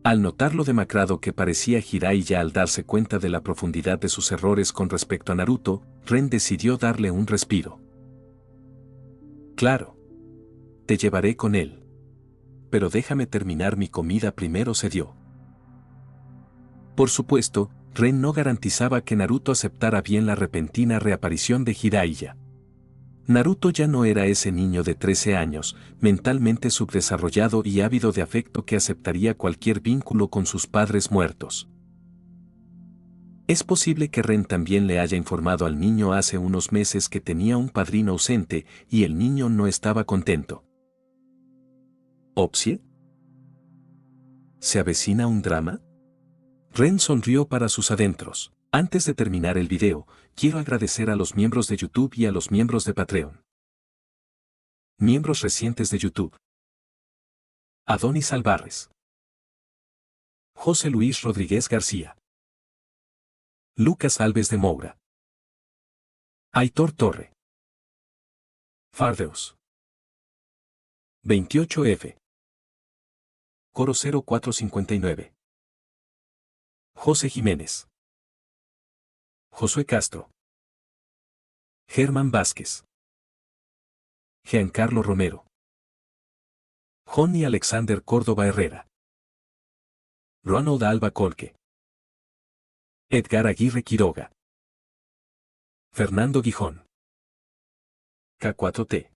Al notar lo demacrado que parecía Jiraiya al darse cuenta de la profundidad de sus errores con respecto a Naruto, Ren decidió darle un respiro. Claro. Te llevaré con él. Pero déjame terminar mi comida primero, cedió. Por supuesto, Ren no garantizaba que Naruto aceptara bien la repentina reaparición de Jiraiya. Naruto ya no era ese niño de 13 años, mentalmente subdesarrollado y ávido de afecto que aceptaría cualquier vínculo con sus padres muertos. Es posible que Ren también le haya informado al niño hace unos meses que tenía un padrino ausente y el niño no estaba contento. ¿Opsie? ¿Se avecina un drama? Ren sonrió para sus adentros. Antes de terminar el video, quiero agradecer a los miembros de YouTube y a los miembros de Patreon. Miembros recientes de YouTube. Adonis Alvarez. José Luis Rodríguez García. Lucas Alves de Moura. Aitor Torre. Fardeos. 28F. Coro 0459. José Jiménez. Josué Castro. Germán Vázquez. Giancarlo Romero. Johnny Alexander Córdoba Herrera. Ronald Alba Colque. Edgar Aguirre Quiroga. Fernando Gijón. K4T.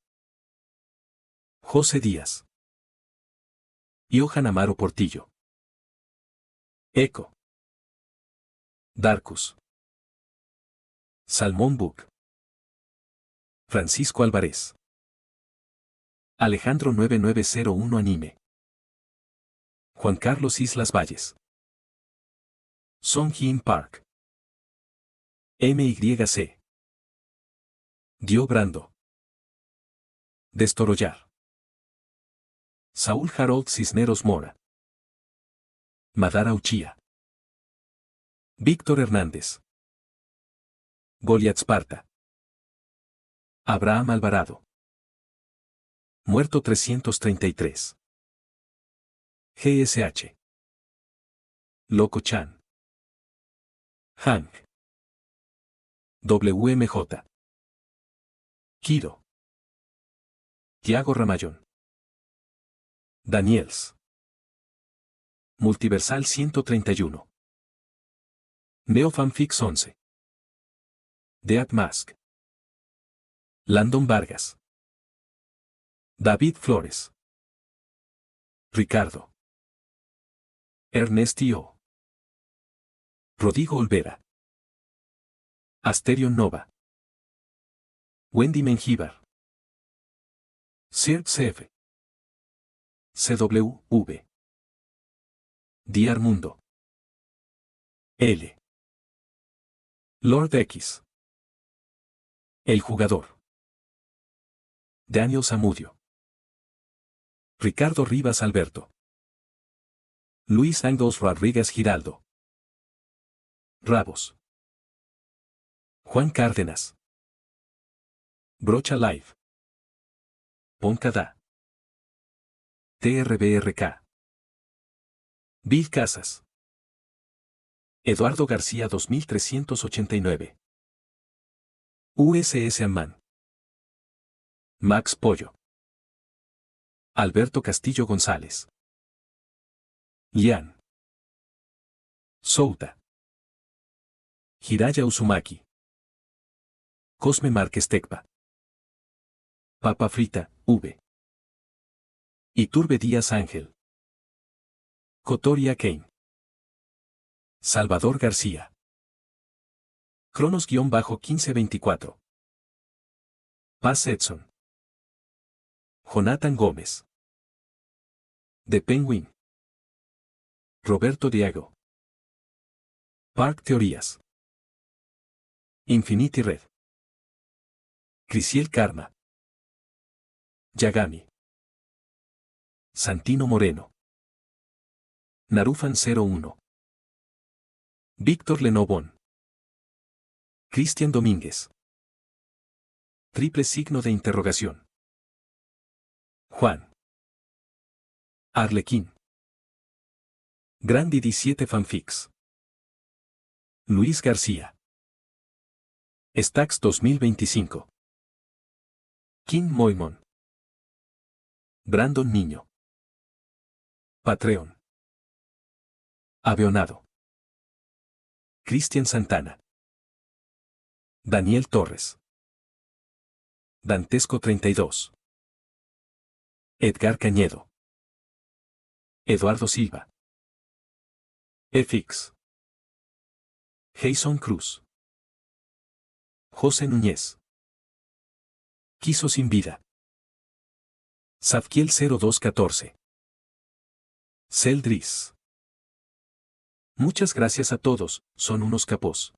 José Díaz. Johan Amaro Portillo. Eco. Darkus. Salmón Book. Francisco Álvarez. Alejandro 9901 Anime. Juan Carlos Islas Valles. Song Hyun Park. MYC. Dio Brando. Destorollar. Saúl Harold Cisneros Mora. Madara Uchía. Víctor Hernández. Goliath Sparta. Abraham Alvarado. Muerto 333. GSH. Loco Chan. Hank. WMJ. Kiro. Tiago Ramayón. Daniels. Multiversal 131. Neofanfix 11. Dead Mask. Landon Vargas. David Flores. Ricardo. Ernestio. Rodrigo Olvera. Asterion Nova. Wendy Mengíbar. Sir CF. CWV. Diar Mundo. L. Lord X. El jugador. Daniel Zamudio. Ricardo Rivas Alberto. Luis Angos Rodríguez Giraldo. Rabos. Juan Cárdenas. Brocha Live. Poncada. TRBRK. Bill Casas. Eduardo García 2389. USS Amman. Max Pollo. Alberto Castillo González. Lian. Souta. Hiraya Uzumaki. Cosme Márquez Tecpa. Papa Frita, V. Iturbe Díaz Ángel. Cotoria Kane. Salvador García. Cronos-1524. Paz Edson. Jonathan Gómez. The Penguin. Roberto Diago. Park Teorías. Infinity Red. Crisiel Karma. Yagami. Santino Moreno. Narufan 01. Víctor Lenovón. Cristian Domínguez. Triple signo de interrogación. Juan. Arlequín. Grandi 17 Fanfics. Luis García. Stax 2025. Kim Moimon. Brandon Niño. Patreon. Aveonado. Cristian Santana. Daniel Torres. Dantesco 32. Edgar Cañedo. Eduardo Silva. FX. Jason Cruz. José Núñez. Quiso sin vida. Zadkiel 0214. Celdris. Muchas gracias a todos, son unos capos.